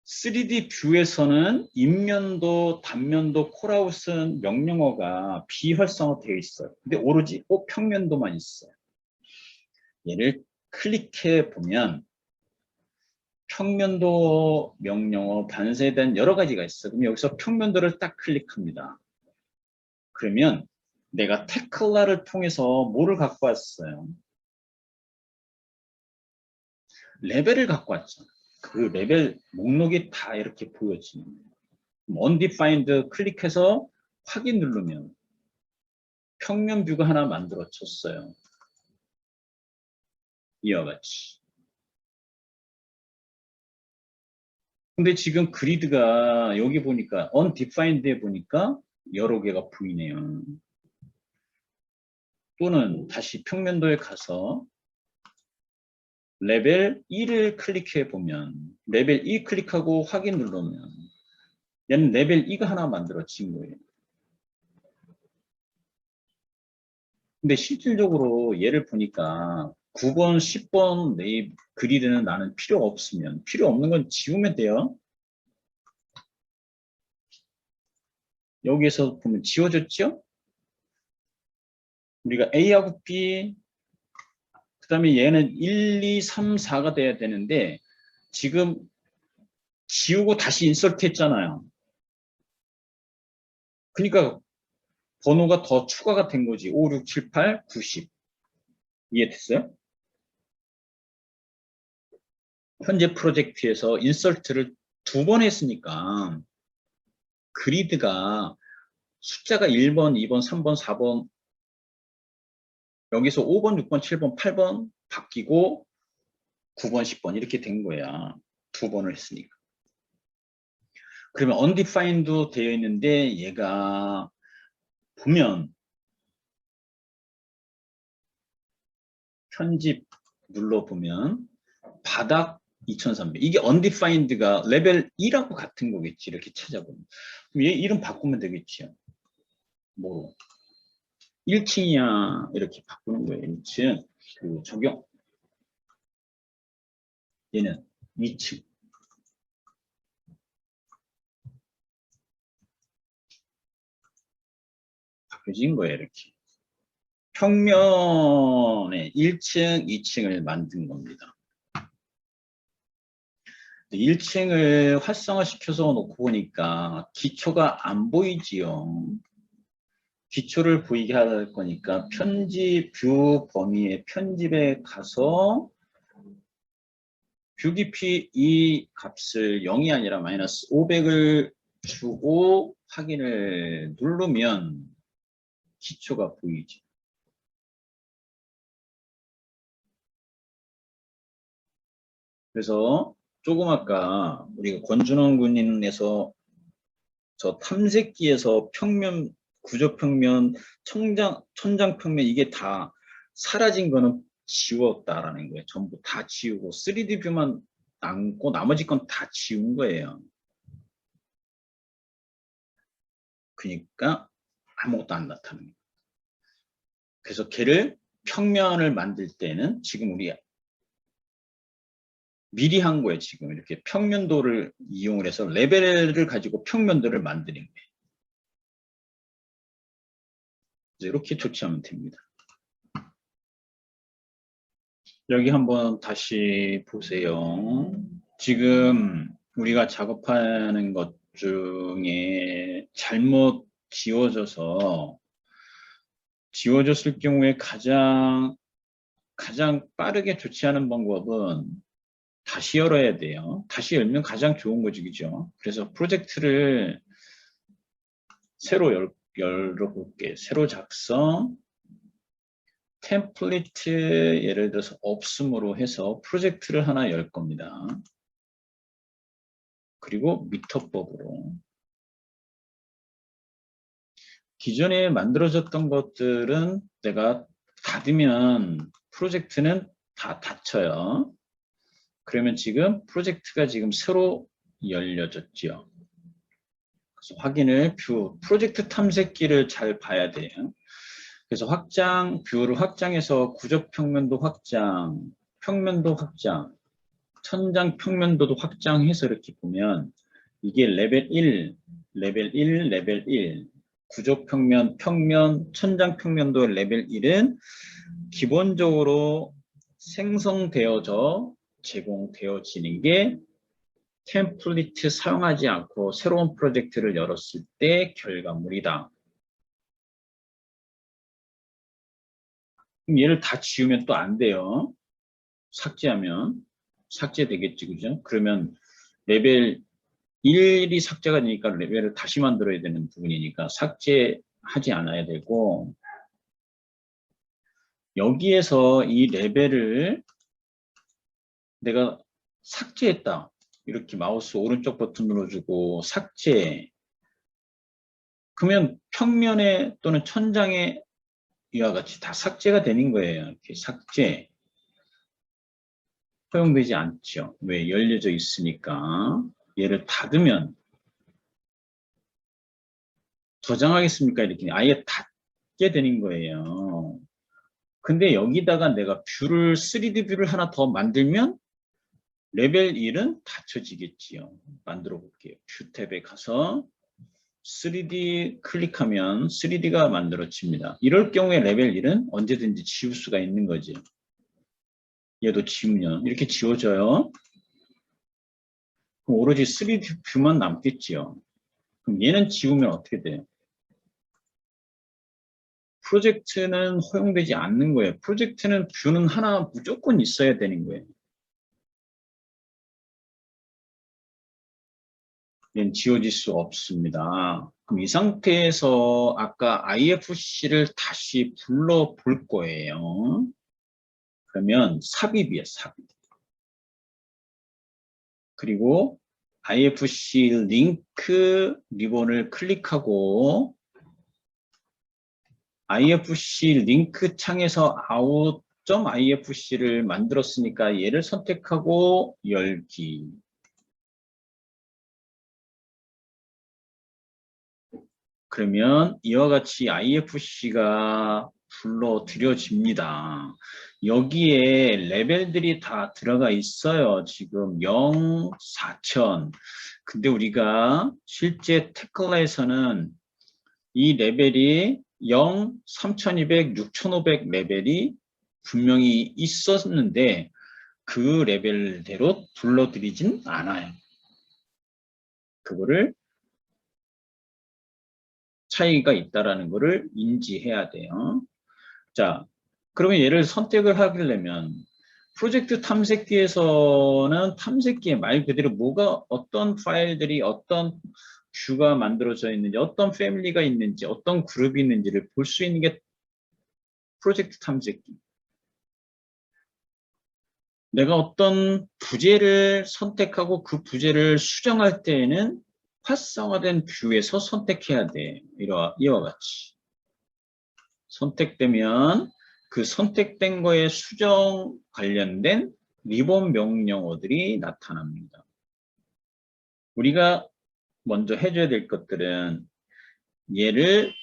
3D 뷰에서는 인면도, 단면도, 콜아웃은 명령어가 비활성화되어 있어요. 근데 오로지 평면도만 있어요. 얘를 클릭해 보면 평면도 명령어 반세된 여러 가지가 있어요. 그럼 여기서 평면도를 딱 클릭합니다. 그러면 내가 테클라를 통해서 뭐를 갖고 왔어요? 레벨을 갖고 왔죠. 그 레벨 목록이 다 이렇게 보여지는 거예요. undefined 클릭해서 확인 누르면 평면 뷰가 하나 만들어졌어요. 이와 같이. 근데 지금 그리드가 여기 보니까 undefined에 보니까 여러 개가 보이네요. 또는 다시 평면도에 가서 레벨 2를 클릭해 보면 레벨 2 클릭하고 확인 누르면 얘는 레벨 2가 하나 만들어진 거예요. 근데 실질적으로 얘를 보니까 9번, 10번 내 그리드는 나는 필요 없으면 필요 없는 건 지우면 돼요. 여기에서 보면 지워졌죠? 우리가 A하고 B 그 다음에 얘는 1, 2, 3, 4가 돼야 되는데 지금 지우고 다시 인서트 했잖아요. 그러니까 번호가 더 추가가 된 거지. 5, 6, 7, 8, 9, 10. 이해됐어요? 현재 프로젝트에서 인서트를 2번 했으니까 그리드가 숫자가 1번, 2번, 3번, 4번 여기서 5번, 6번, 7번, 8번 바뀌고 9번, 10번 이렇게 된 거야. 2번을 했으니까. 그러면 undefined도 되어 있는데 얘가 보면 편집 눌러보면 바닥 2300 이게 undefined가 레벨 2라고 같은 거겠지. 이렇게 찾아보면 그럼 얘 이름 바꾸면 되겠지요. 뭐 1층이야 이렇게 바꾸는 거예요. 1층 그리고 적용 얘는 2층 바뀌어진 거예요. 이렇게 평면에 1층 2층을 만든 겁니다. 1층을 활성화시켜서 놓고 보니까 기초가 안 보이지요. 기초를 보이게 할 거니까 편집 뷰 범위의 편집에 가서 뷰 깊이 이 값을 0이 아니라 마이너스 500을 주고 확인을 누르면 기초가 보이지. 그래서 조금 아까 우리가 권준원 군인에서 저 탐색기에서 평면, 구조평면, 천장평면 이게 다 사라진 거는 지웠다라는 거예요. 전부 다 지우고 3D 뷰만 남고 나머지 건 다 지운 거예요. 그러니까 아무것도 안 나타나는 거예요. 그래서 걔를 평면을 만들 때는 지금 우리 미리 한 거예요. 지금 이렇게 평면도를 이용을 해서 레벨을 가지고 평면도를 만드는 거예요. 이렇게 조치하면 됩니다. 여기 한번 다시 보세요. 지금 우리가 작업하는 것 중에 잘못 지워졌을 경우에 가장 빠르게 조치하는 방법은 다시 열어야 돼요. 다시 열면 가장 좋은 거지, 그죠? 그래서 프로젝트를 새로 열어볼게. 새로 작성, 템플릿 예를 들어서 없음으로 해서 프로젝트를 하나 열 겁니다. 그리고 미터법으로. 기존에 만들어졌던 것들은 내가 닫으면 프로젝트는 다 닫혀요. 그러면 지금 프로젝트가 지금 새로 열려졌죠. 그래서 확인을 프로젝트 탐색기를 잘 봐야 돼요. 그래서 뷰를 확장해서 구조 평면도 확장, 평면도 확장, 천장 평면도도 확장해서 이렇게 보면 이게 레벨 1, 레벨 1, 레벨 1, 구조 평면, 천장 평면도 레벨 1은 기본적으로 생성되어져 제공되어지는 게 템플릿 사용하지 않고 새로운 프로젝트를 열었을 때 결과물이다. 그럼 얘를 다 지우면 또 안 돼요. 삭제하면 삭제되겠지, 그죠? 그러면 레벨 1이 삭제가 되니까 레벨을 다시 만들어야 되는 부분이니까 삭제하지 않아야 되고, 여기에서 이 레벨을 내가 삭제했다. 이렇게 마우스 오른쪽 버튼 눌러주고 삭제. 그러면 평면에 또는 천장에 이와 같이 다 삭제가 되는 거예요. 이렇게 삭제. 허용되지 않죠. 왜? 열려져 있으니까. 얘를 닫으면 저장하겠습니까? 이렇게 아예 닫게 되는 거예요. 근데 여기다가 내가 3D 뷰를 하나 더 만들면 레벨 1은 닫혀지겠지요. 만들어 볼게요. 뷰 탭에 가서 3D 클릭하면 3D가 만들어집니다. 이럴 경우에 레벨 1은 언제든지 지울 수가 있는 거죠. 얘도 지우면 이렇게 지워져요. 그럼 오로지 3D 뷰만 남겠지요. 그럼 얘는 지우면 어떻게 돼요? 프로젝트는 허용되지 않는 거예요. 프로젝트는 뷰는 하나 무조건 있어야 되는 거예요. 얘는 지워질 수 없습니다. 그럼 이 상태에서 아까 IFC를 다시 불러볼 거예요. 그러면 삽입이에요, 삽입. 그리고 IFC 링크 리본을 클릭하고 IFC 링크 창에서 out.ifc를 만들었으니까 얘를 선택하고 열기. 그러면 이와 같이 IFC가 불러들여집니다. 여기에 레벨들이 다 들어가 있어요. 지금 0, 4000. 근데 우리가 실제 테클라에서는 이 레벨이 0, 3200, 6500 레벨이 분명히 있었는데 그 레벨대로 불러들이진 않아요. 그거를 차이가 있다라는 것을 인지해야 돼요. 자, 그러면 얘를 선택을 하려면 프로젝트 탐색기에서는 탐색기에 말 그대로 뭐가 어떤 파일들이 어떤 뷰가 만들어져 있는지 어떤 패밀리가 있는지 어떤 그룹이 있는지를 볼 수 있는 게 프로젝트 탐색기. 내가 어떤 부재를 선택하고 그 부재를 수정할 때에는 활성화된 뷰에서 선택해야 돼. 이와 같이. 선택되면 그 선택된 거에 수정 관련된 리본 명령어들이 나타납니다. 우리가 먼저 해줘야 될 것들은 얘를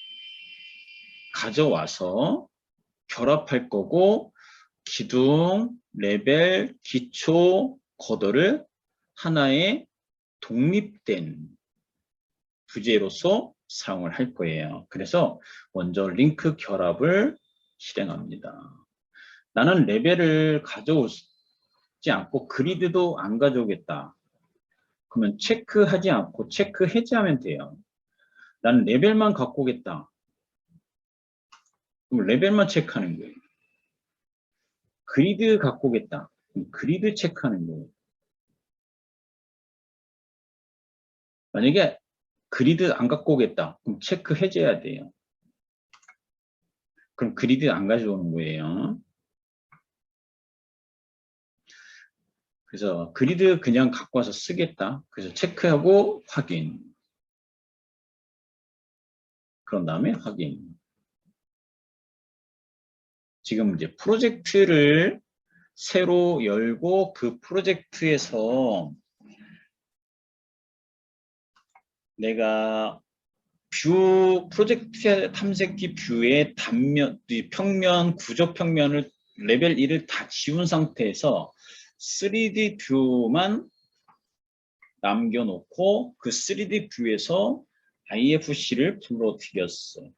가져와서 결합할 거고 기둥, 레벨, 기초, 겉어를 하나의 독립된 부재로서 사용을 할 거예요. 그래서 먼저 링크 결합을 실행합니다. 나는 레벨을 가져오지 않고 그리드도 안 가져오겠다. 그러면 체크하지 않고 체크 해제하면 돼요. 나는 레벨만 갖고 오겠다. 그럼 레벨만 체크하는 거예요. 그리드 갖고 오겠다. 그럼 그리드 체크하는 거예요. 만약에 그리드 안 갖고 오겠다. 그럼 체크 해제해야 돼요. 그럼 그리드 안 가져오는 거예요. 그래서 그리드 그냥 갖고 와서 쓰겠다. 그래서 체크하고 확인. 그런 다음에 확인. 지금 이제 프로젝트를 새로 열고 그 프로젝트에서 내가 뷰 프로젝트 탐색기 뷰의 단면, 평면, 구조 평면을 레벨 1을 다 지운 상태에서 3D 뷰만 남겨놓고 그 3D 뷰에서 IFC를 불러들였어.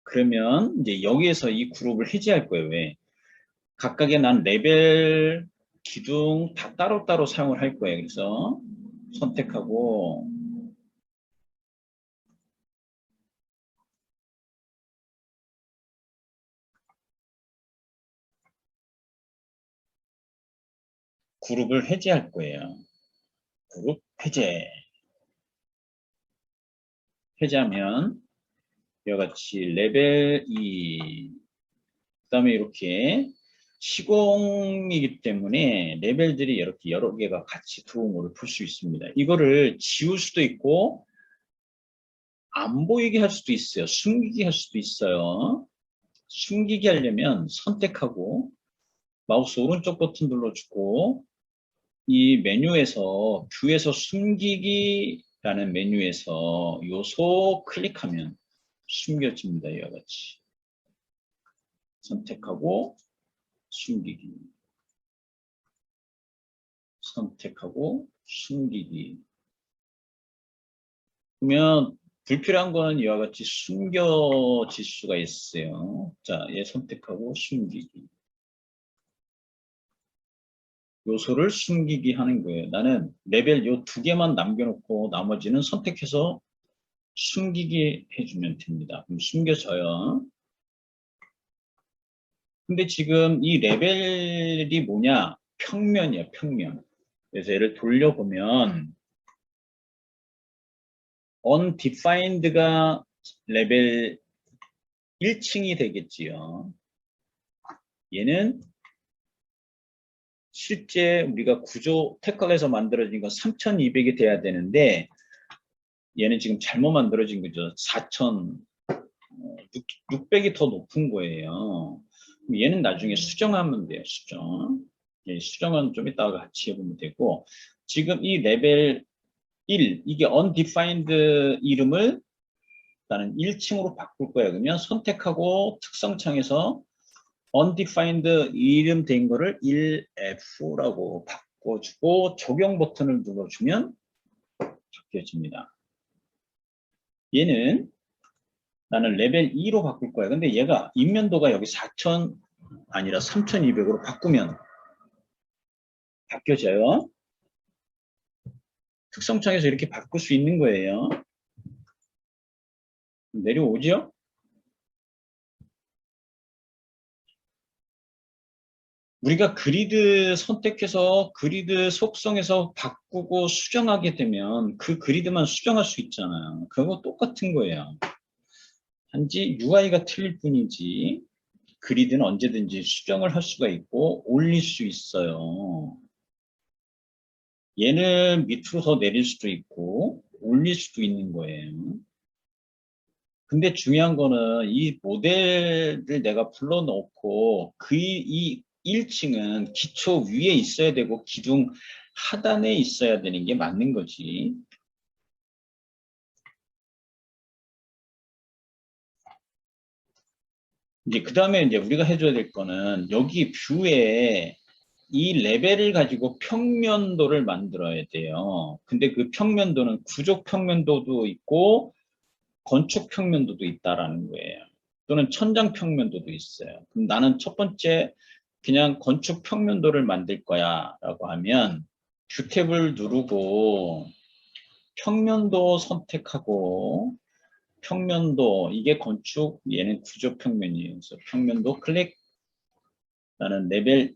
그러면 이제 여기에서 이 그룹을 해제할 거예요. 왜? 각각의 난 레벨, 기둥 다 따로따로 사용을 할 거예요. 그래서 선택하고 그룹을 해제할 거예요. 그룹 해제. 해제하면 이와 같이 레벨 2, 그 다음에 이렇게 시공이기 때문에 레벨들이 이렇게 여러 개가 같이 들어온 거를 볼 수 있습니다. 이거를 지울 수도 있고 안 보이게 할 수도 있어요. 숨기게 할 수도 있어요. 숨기게 하려면 선택하고 마우스 오른쪽 버튼 눌러주고 이 메뉴에서 뷰에서 숨기기라는 메뉴에서 요소 클릭하면 숨겨집니다. 이와 같이 선택하고 숨기기, 선택하고 숨기기. 그러면 불필요한 거는 이와 같이 숨겨질 수가 있어요. 자, 얘 선택하고 숨기기. 요소를 숨기기 하는 거예요. 나는 레벨 요 2개만 남겨놓고 나머지는 선택해서 숨기기 해주면 됩니다. 그럼 숨겨져요. 근데 지금 이 레벨이 뭐냐? 평면이야, 평면. 그래서 얘를 돌려보면 undefined가 레벨 1층이 되겠지요. 얘는 실제 우리가 구조 태클에서 만들어진 건 3200이 돼야 되는데 얘는 지금 잘못 만들어진 거죠. 4600이 더 높은 거예요. 얘는 나중에 수정하면 돼요. 수정. 예, 수정은 좀 이따가 같이 해보면 되고 지금 이 레벨 1 이게 undefined 이름을 나는 1층으로 바꿀 거야. 그러면 선택하고 특성창에서 undefined 이름 된 거를 1F라고 바꿔주고 적용 버튼을 눌러주면 바뀌어집니다. 얘는 나는 레벨 2로 바꿀 거야. 근데 얘가 인면도가 여기 4000 아니라 3200으로 바꾸면 바뀌어져요. 특성창에서 이렇게 바꿀 수 있는 거예요. 내려오죠? 우리가 그리드 선택해서 그리드 속성에서 바꾸고 수정하게 되면 그 그리드만 수정할 수 있잖아요. 그거 똑같은 거예요. 단지 UI가 틀릴 뿐이지 그리드는 언제든지 수정을 할 수가 있고 올릴 수 있어요. 얘는 밑으로 더 내릴 수도 있고 올릴 수도 있는 거예요. 근데 중요한 거는 이 모델을 내가 불러놓고 이 1층은 기초 위에 있어야 되고 기둥 하단에 있어야 되는 게 맞는 거지. 이제 그 다음에 이제 우리가 해줘야 될 거는 여기 뷰에 이 레벨을 가지고 평면도를 만들어야 돼요. 근데 그 평면도는 구조 평면도도 있고 건축 평면도도 있다라는 거예요. 또는 천장 평면도도 있어요. 그럼 나는 첫 번째 그냥 건축 평면도를 만들 거야 라고 하면 뷰 탭을 누르고 평면도 선택하고 평면도 이게 건축 얘는 구조 평면이에요. 그래서 평면도 클릭 나는 레벨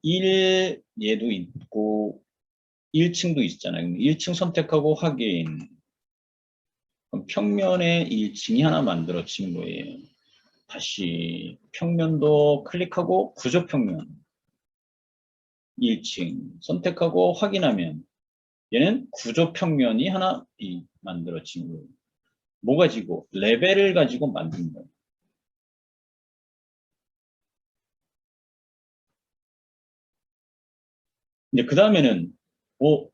1 얘도 있고 1층도 있잖아요. 1층 선택하고 확인 그럼 평면에 1층이 하나 만들어진 거예요. 다시 평면도 클릭하고 구조 평면 1층 선택하고 확인하면 얘는 구조 평면이 하나 만들어진 거예요. 뭐 가지고? 레벨을 가지고 만든 거예요. 이제 그 다음에는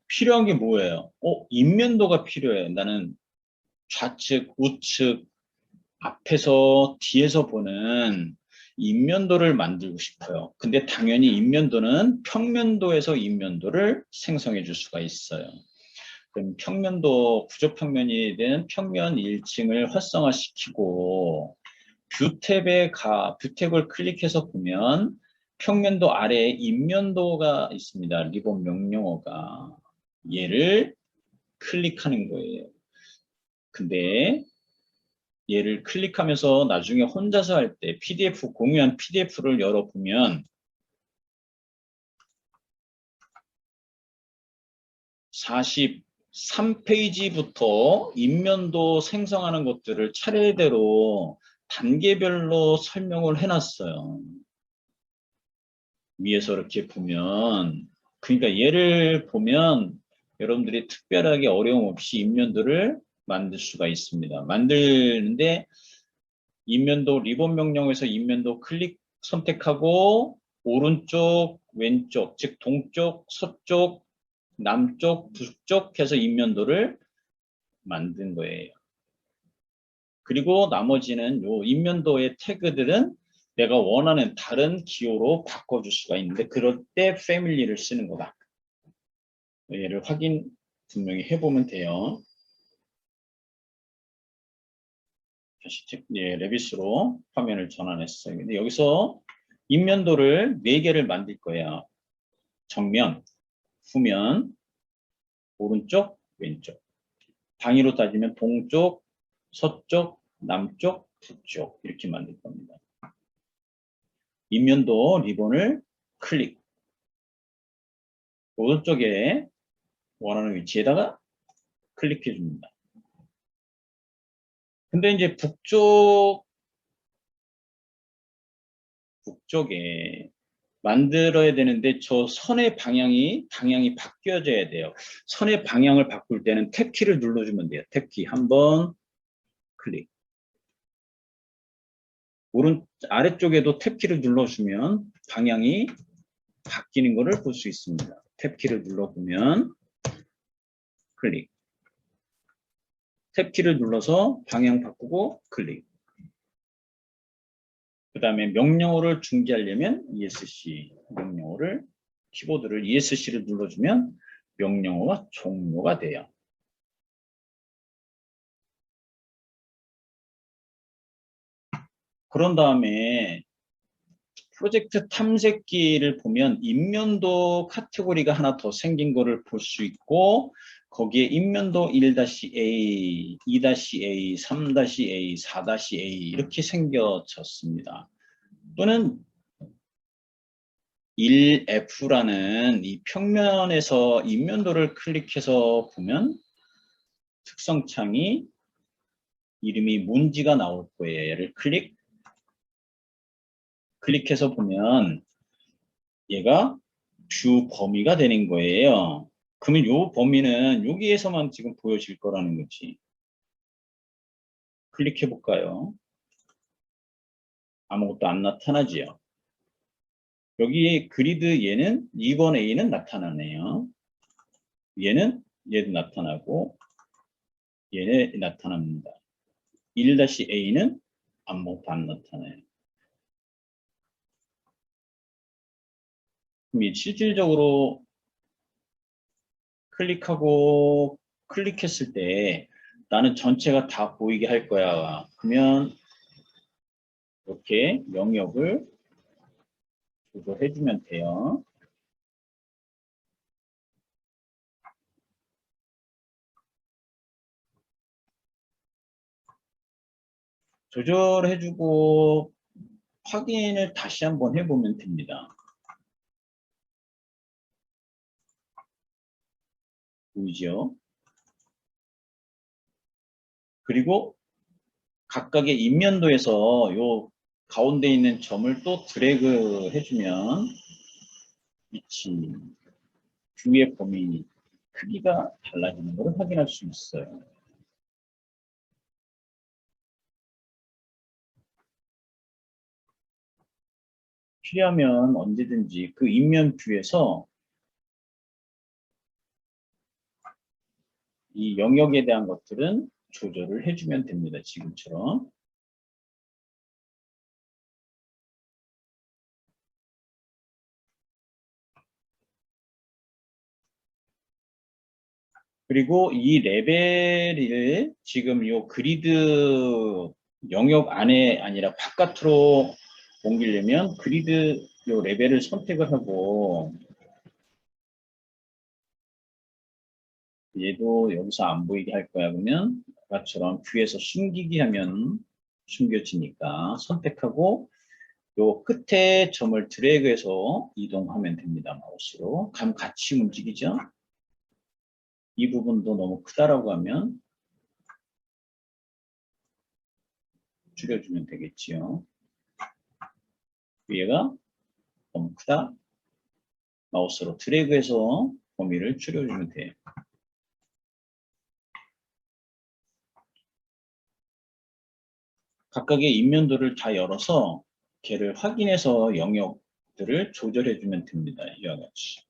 필요한 게 뭐예요? 인면도가 필요해요. 나는 좌측, 우측, 앞에서 뒤에서 보는 인면도를 만들고 싶어요. 근데 당연히 인면도는 평면도에서 인면도를 생성해 줄 수가 있어요. 그럼 평면도 구조평면이 된 평면 1층을 활성화시키고 뷰 탭을 클릭해서 보면 평면도 아래에 인면도가 있습니다. 리본 명령어가 얘를 클릭하는 거예요. 근데 얘를 클릭하면서 나중에 혼자서 할 때 PDF 공유한 PDF를 열어보면 43페이지부터 인면도 생성하는 것들을 차례대로 단계별로 설명을 해놨어요. 위에서 이렇게 보면 그러니까 얘를 보면 여러분들이 특별하게 어려움 없이 인면도를 만들 수가 있습니다. 만드는데 인면도 리본 명령에서 인면도 클릭 선택하고 오른쪽, 왼쪽, 즉 동쪽, 서쪽, 남쪽, 북쪽 해서 인면도를 만든 거예요. 그리고 나머지는 요 인면도의 태그들은 내가 원하는 다른 기호로 바꿔줄 수가 있는데 그럴 때 패밀리를 쓰는 거다. 얘를 확인 분명히 해보면 돼요. 다시 레빗으로 화면을 전환했어요. 근데 여기서 인면도를 4개를 만들 거예요. 정면, 후면, 오른쪽, 왼쪽. 방위로 따지면 동쪽, 서쪽, 남쪽, 북쪽 이렇게 만들 겁니다. 인면도 리본을 클릭. 오른쪽에 원하는 위치에다가 클릭해 줍니다. 근데 이제 북쪽에 만들어야 되는데 저 선의 방향이 바뀌어져야 돼요. 선의 방향을 바꿀 때는 탭키를 눌러주면 돼요. 탭키 한번 클릭. 아래쪽에도 탭키를 눌러주면 방향이 바뀌는 것을 볼 수 있습니다. 탭키를 눌러보면 클릭. 탭키를 눌러서 방향 바꾸고 클릭. 그 다음에 명령어를 중지하려면 ESC 명령어를 키보드를 ESC를 눌러주면 명령어가 종료가 돼요. 그런 다음에 프로젝트 탐색기를 보면 인면도 카테고리가 하나 더 생긴 거를 볼 수 있고 거기에 인면도 1-A, 2-A, 3-A, 4-A 이렇게 생겨졌습니다. 또는 1F라는 이 평면에서 인면도를 클릭해서 보면 특성창이 이름이 문지가 나올 거예요. 얘를 클릭해서 보면 얘가 뷰 범위가 되는 거예요. 그러면 이 범위는 여기에서만 지금 보여질 거라는 거지. 클릭해 볼까요? 아무것도 안 나타나지요. 여기 그리드 얘는 2번 A는 나타나네요. 얘도 나타나고 얘는 나타납니다. 1-A는 아무것도 안 나타나요. 그럼 실질적으로 클릭했을 때 나는 전체가 다 보이게 할 거야. 그러면 이렇게 영역을 조절해주면 돼요. 조절해주고 확인을 다시 한번 해보면 됩니다. 보이죠? 그리고 각각의 인면도에서 요 가운데 있는 점을 또 드래그 해주면 위치, 뷰의 범위, 크기가 달라지는 것을 확인할 수 있어요. 필요하면 언제든지 그 인면 뷰에서 이 영역에 대한 것들은 조절을 해주면 됩니다. 지금처럼. 그리고 이 레벨을 지금 이 그리드 영역 안에 아니라 바깥으로 옮기려면 그리드 이 레벨을 선택을 하고 얘도 여기서 안 보이게 할 거야. 그러면 아까처럼 뷰에서 숨기기 하면 숨겨지니까 선택하고 요 끝에 점을 드래그해서 이동하면 됩니다. 마우스로. 감 같이 움직이죠. 이 부분도 너무 크다라고 하면 줄여주면 되겠지요. 위에가 너무 크다. 마우스로 드래그해서 범위를 줄여주면 돼요. 각각의 인면도를 다 열어서 걔를 확인해서 영역들을 조절해주면 됩니다. 이와 같이.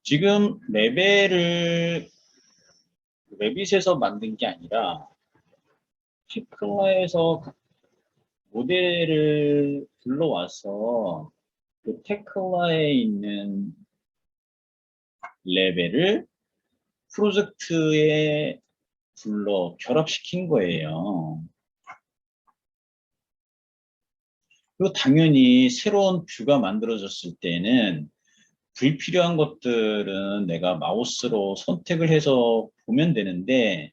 지금 레벨을 레빗에서 만든 게 아니라 테클라에서 모델을 불러와서 그 테클라에 있는 레벨을 프로젝트에 결합시킨 거예요. 그리고 당연히 새로운 뷰가 만들어졌을 때는 불필요한 것들은 내가 마우스로 선택을 해서 보면 되는데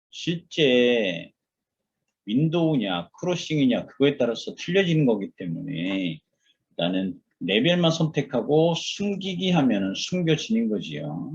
실제 윈도우냐 크로싱이냐 그거에 따라서 틀려지는 거기 때문에 나는 레벨만 선택하고 숨기기 하면은 숨겨지는 거지요.